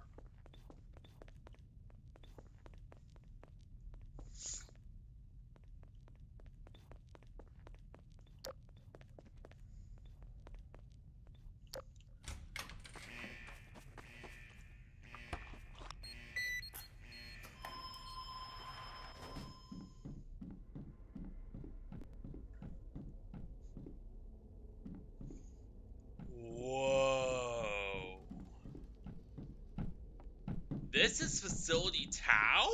Whoa. This is Facility Tau?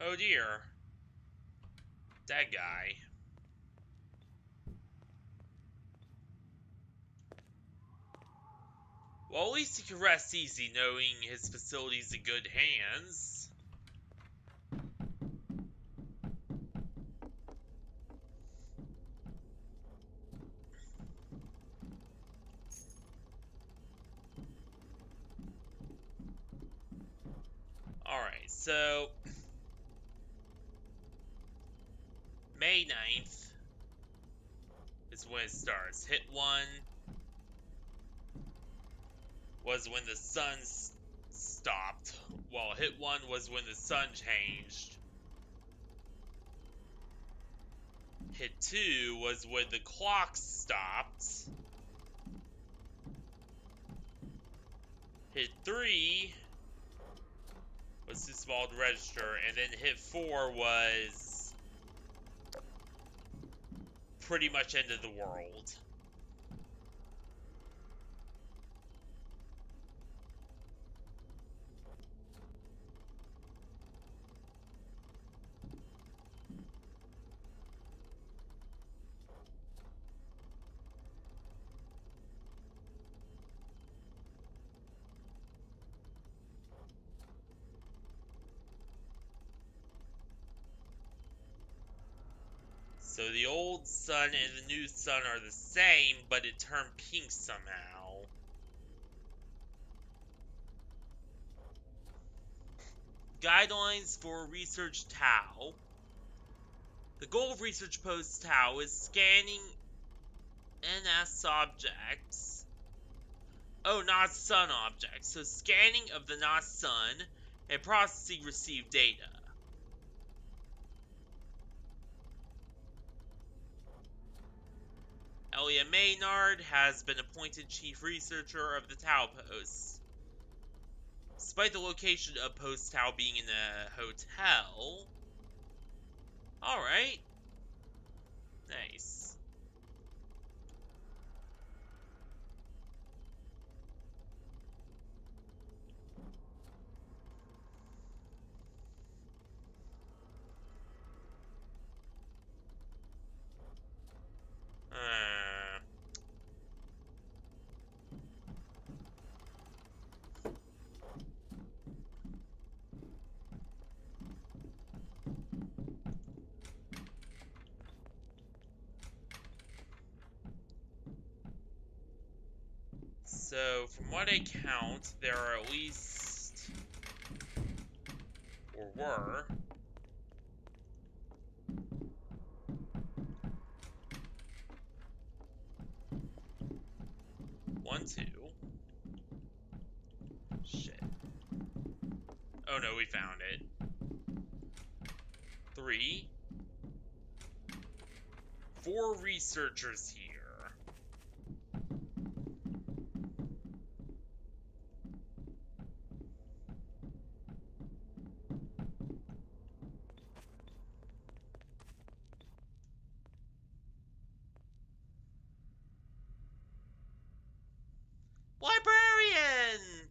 Oh dear. That guy. Well, at least he can rest easy knowing his facility's in good hands. Alright, so May 9th is when it starts. Hit 1 was when the sun stopped. Well, hit 1 was when the sun changed. Hit 2 was when the clock stopped. Hit 3 was too small to register, and then hit 4 was pretty much end of the world. So the old sun and the new sun are the same, but it turned pink somehow. Guidelines for Research Tau. The goal of Research Post Tau is scanning NS objects. Oh, not sun objects. So scanning of the not sun and processing received data. Elia Maynard has been appointed chief researcher of the Tau Post. Despite the location of Post Tau being in a hotel. Alright. Nice. So, from what I count, there are at least, or were, 1, 2. Shit. Oh no, we found it. 3. 4 researchers here. Librarian!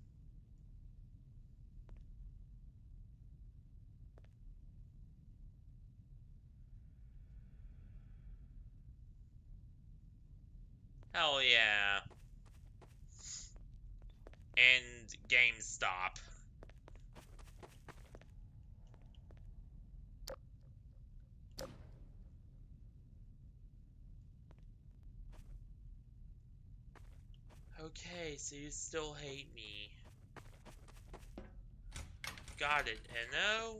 Hell yeah. And GameStop. Okay, so you still hate me. Got it, N-O?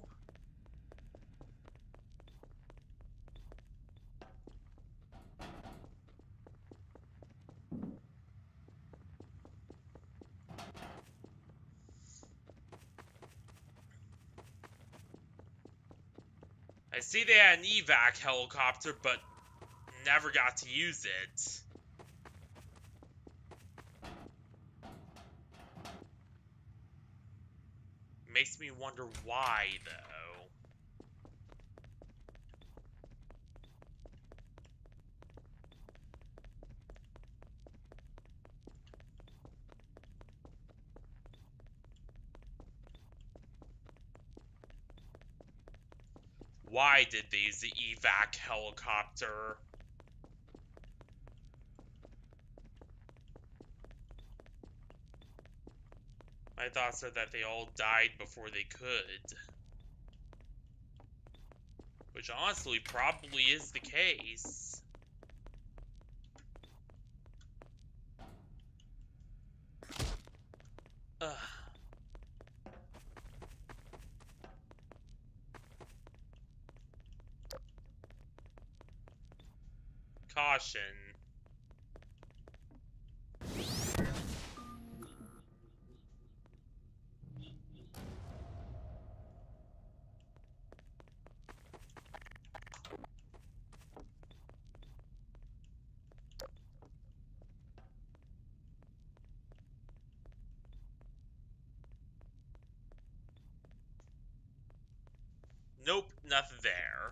I see they had an evac helicopter, but never got to use it. Makes me wonder why, though. Why did they use the evac helicopter? My thoughts are that they all died before they could. Which honestly probably is the case. Ugh. Caution. Nope, nothing there.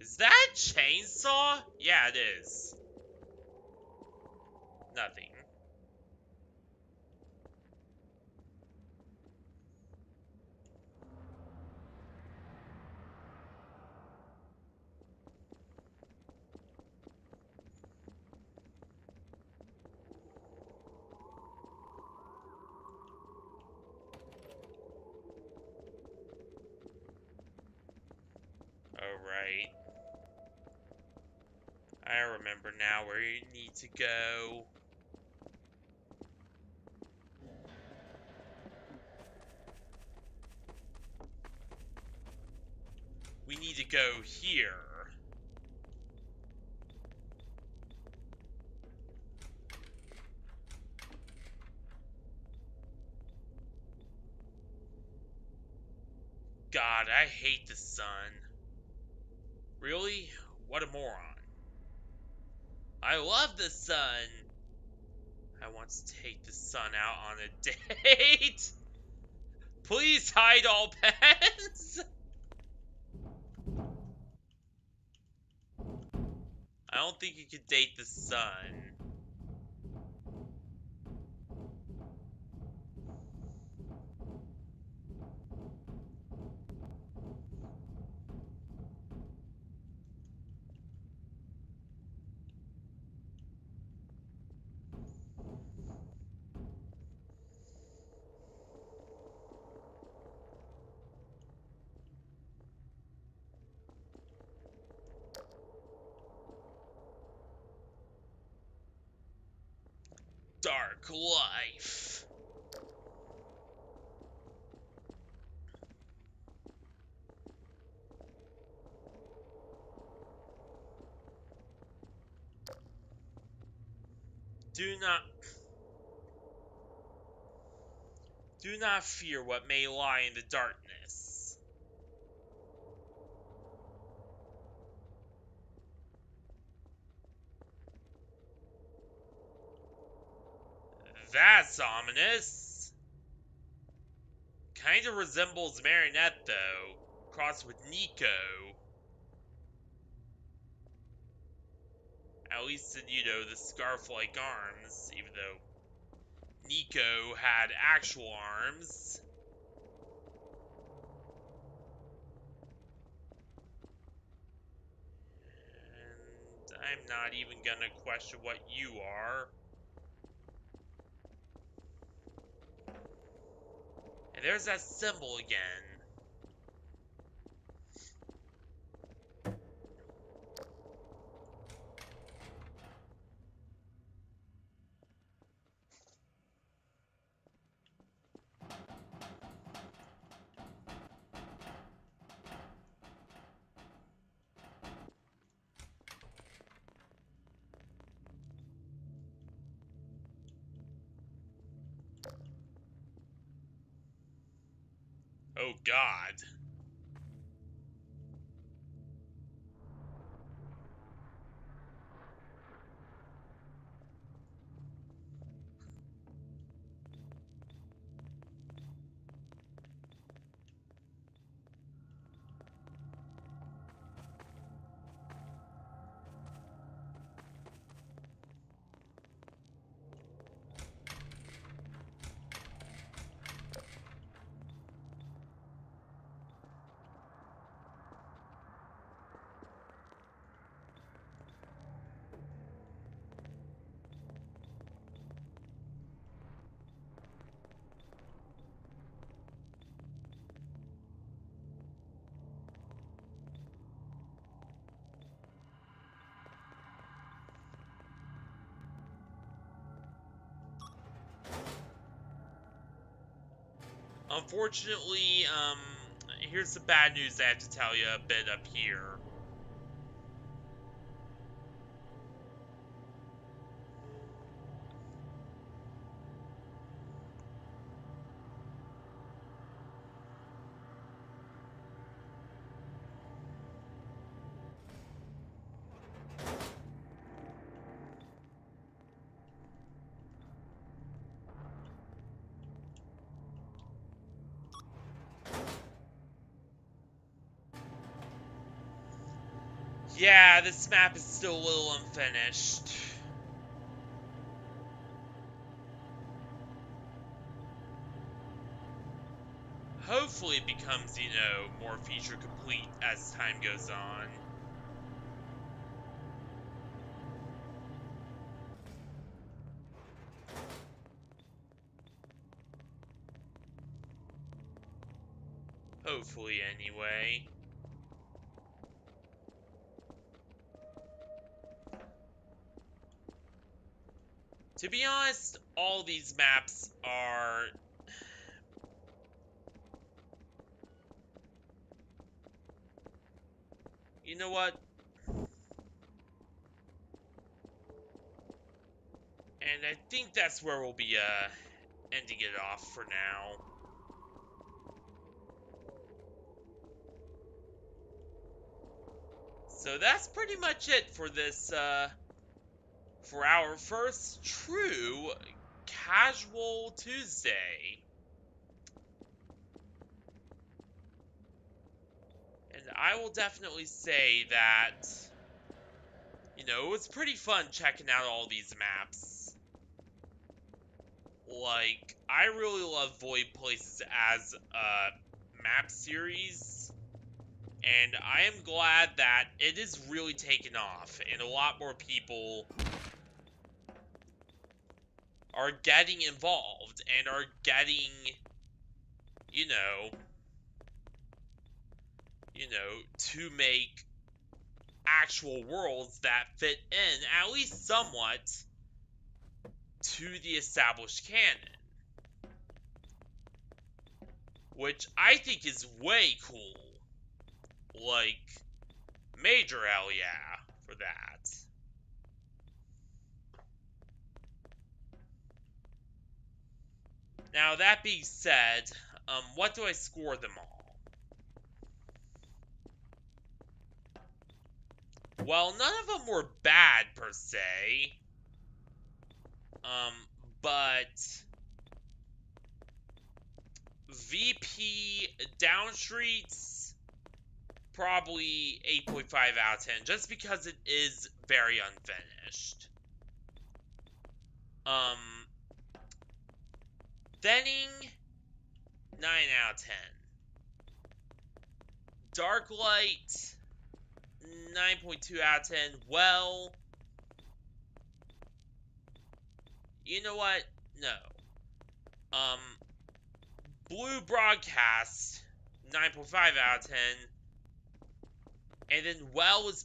Is that a chainsaw? Yeah, it is. Nothing. Alright. I remember now where you need to go. We need to go here. God, I hate the sun. Really? What a moron. I love the sun. I want to take the sun out on a date. Please hide all pets. I don't think you could date the sun. Dark life. Do not fear what may lie in the darkness. That's ominous. Kinda resembles Marinette though, crossed with Nico. At least in, the scarf-like arms, even though Nico had actual arms. And I'm not even gonna question what you are. And there's that symbol again. Oh God. Unfortunately, here's some bad news I have to tell you a bit up here. Yeah, this map is still a little unfinished. Hopefully it becomes, more feature complete as time goes on. Hopefully, anyway. To be honest, all these maps are... You know what? And I think that's where we'll be, ending it off for now. So that's pretty much it for this, for our first true casual Tuesday. And I will definitely say that, you know, it was pretty fun checking out all these maps. Like, I really love VoidPlaces as a map series, and I am glad that it is really taken off, and a lot more people are getting involved and are getting, you know, to make actual worlds that fit in, at least somewhat, to the established canon. Which I think is way cool. Like, major hell yeah for that. Now, that being said, what do I score them all? Well, none of them were bad, per se. But VP Downstreets, probably 8.5 out of 10, just because it is very unfinished. Thinning, 9 out of 10. Darklight, 9.2 out of 10. Well, you know what? No. Blue Broadcast, 9.5 out of 10. And then Well is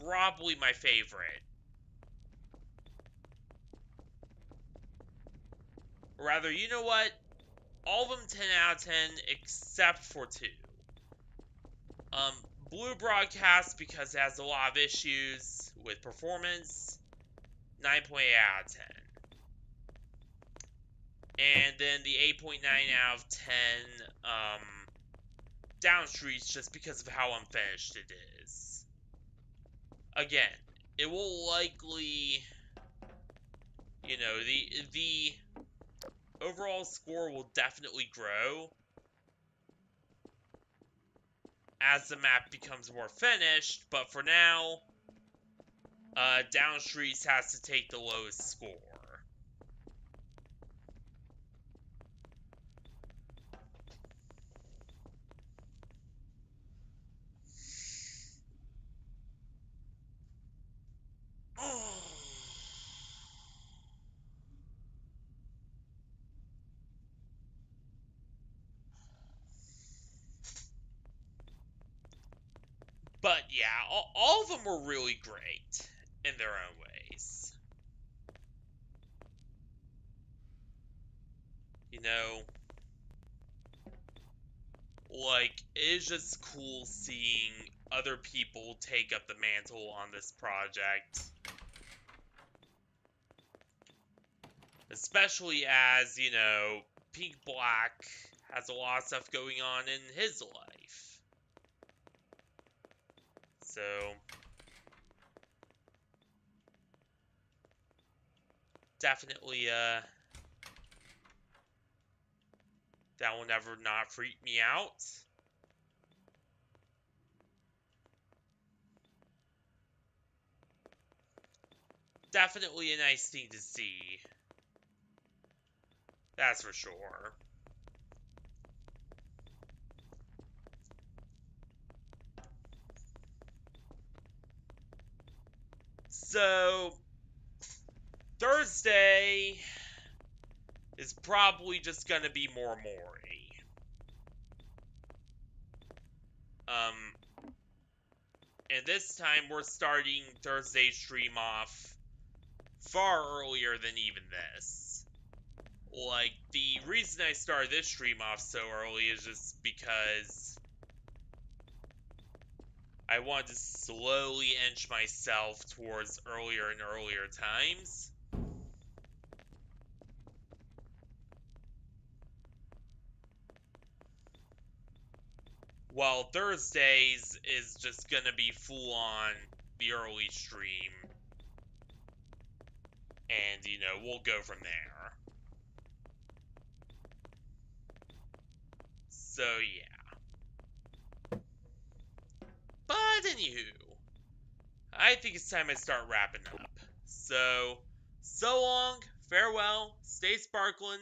probably my favorite. Or rather, you know what? All of them 10 out of 10 except for 2. Blue Broadcast, because it has a lot of issues with performance, 9.8 out of 10. And then the 8.9 out of 10, Downstreets, just because of how unfinished it is. Again, it will likely, you know, the overall score will definitely grow as the map becomes more finished, but for now, Downstreets has to take the lowest score. But yeah, all of them were really great in their own ways. You know, like, it is just cool seeing other people take up the mantle on this project. Especially as, you know, Pink Black has a lot of stuff going on in his life. So, definitely, that will never not freak me out. Definitely a nice thing to see. That's for sure. So, Thursday is probably just gonna be more Mori. And this time we're starting Thursday's stream off far earlier than even this. Like, the reason I started this stream off so early is just because I wanted to slowly inch myself towards earlier and earlier times. while Thursdays is just gonna be full on the early stream. And, we'll go from there. So, yeah. But, anywho, I think it's time I start wrapping up. So long, farewell, stay sparkling,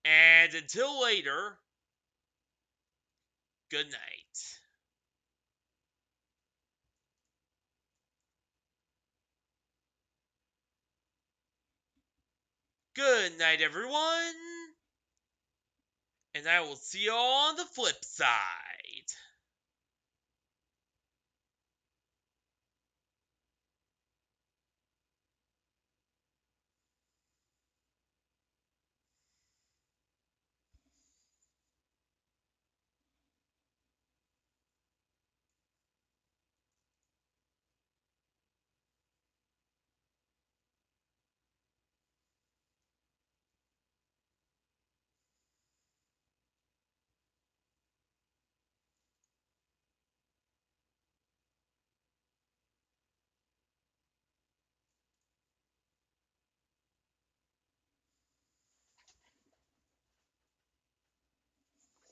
and until later, good night. Good night, everyone, and I will see you all on the flip side.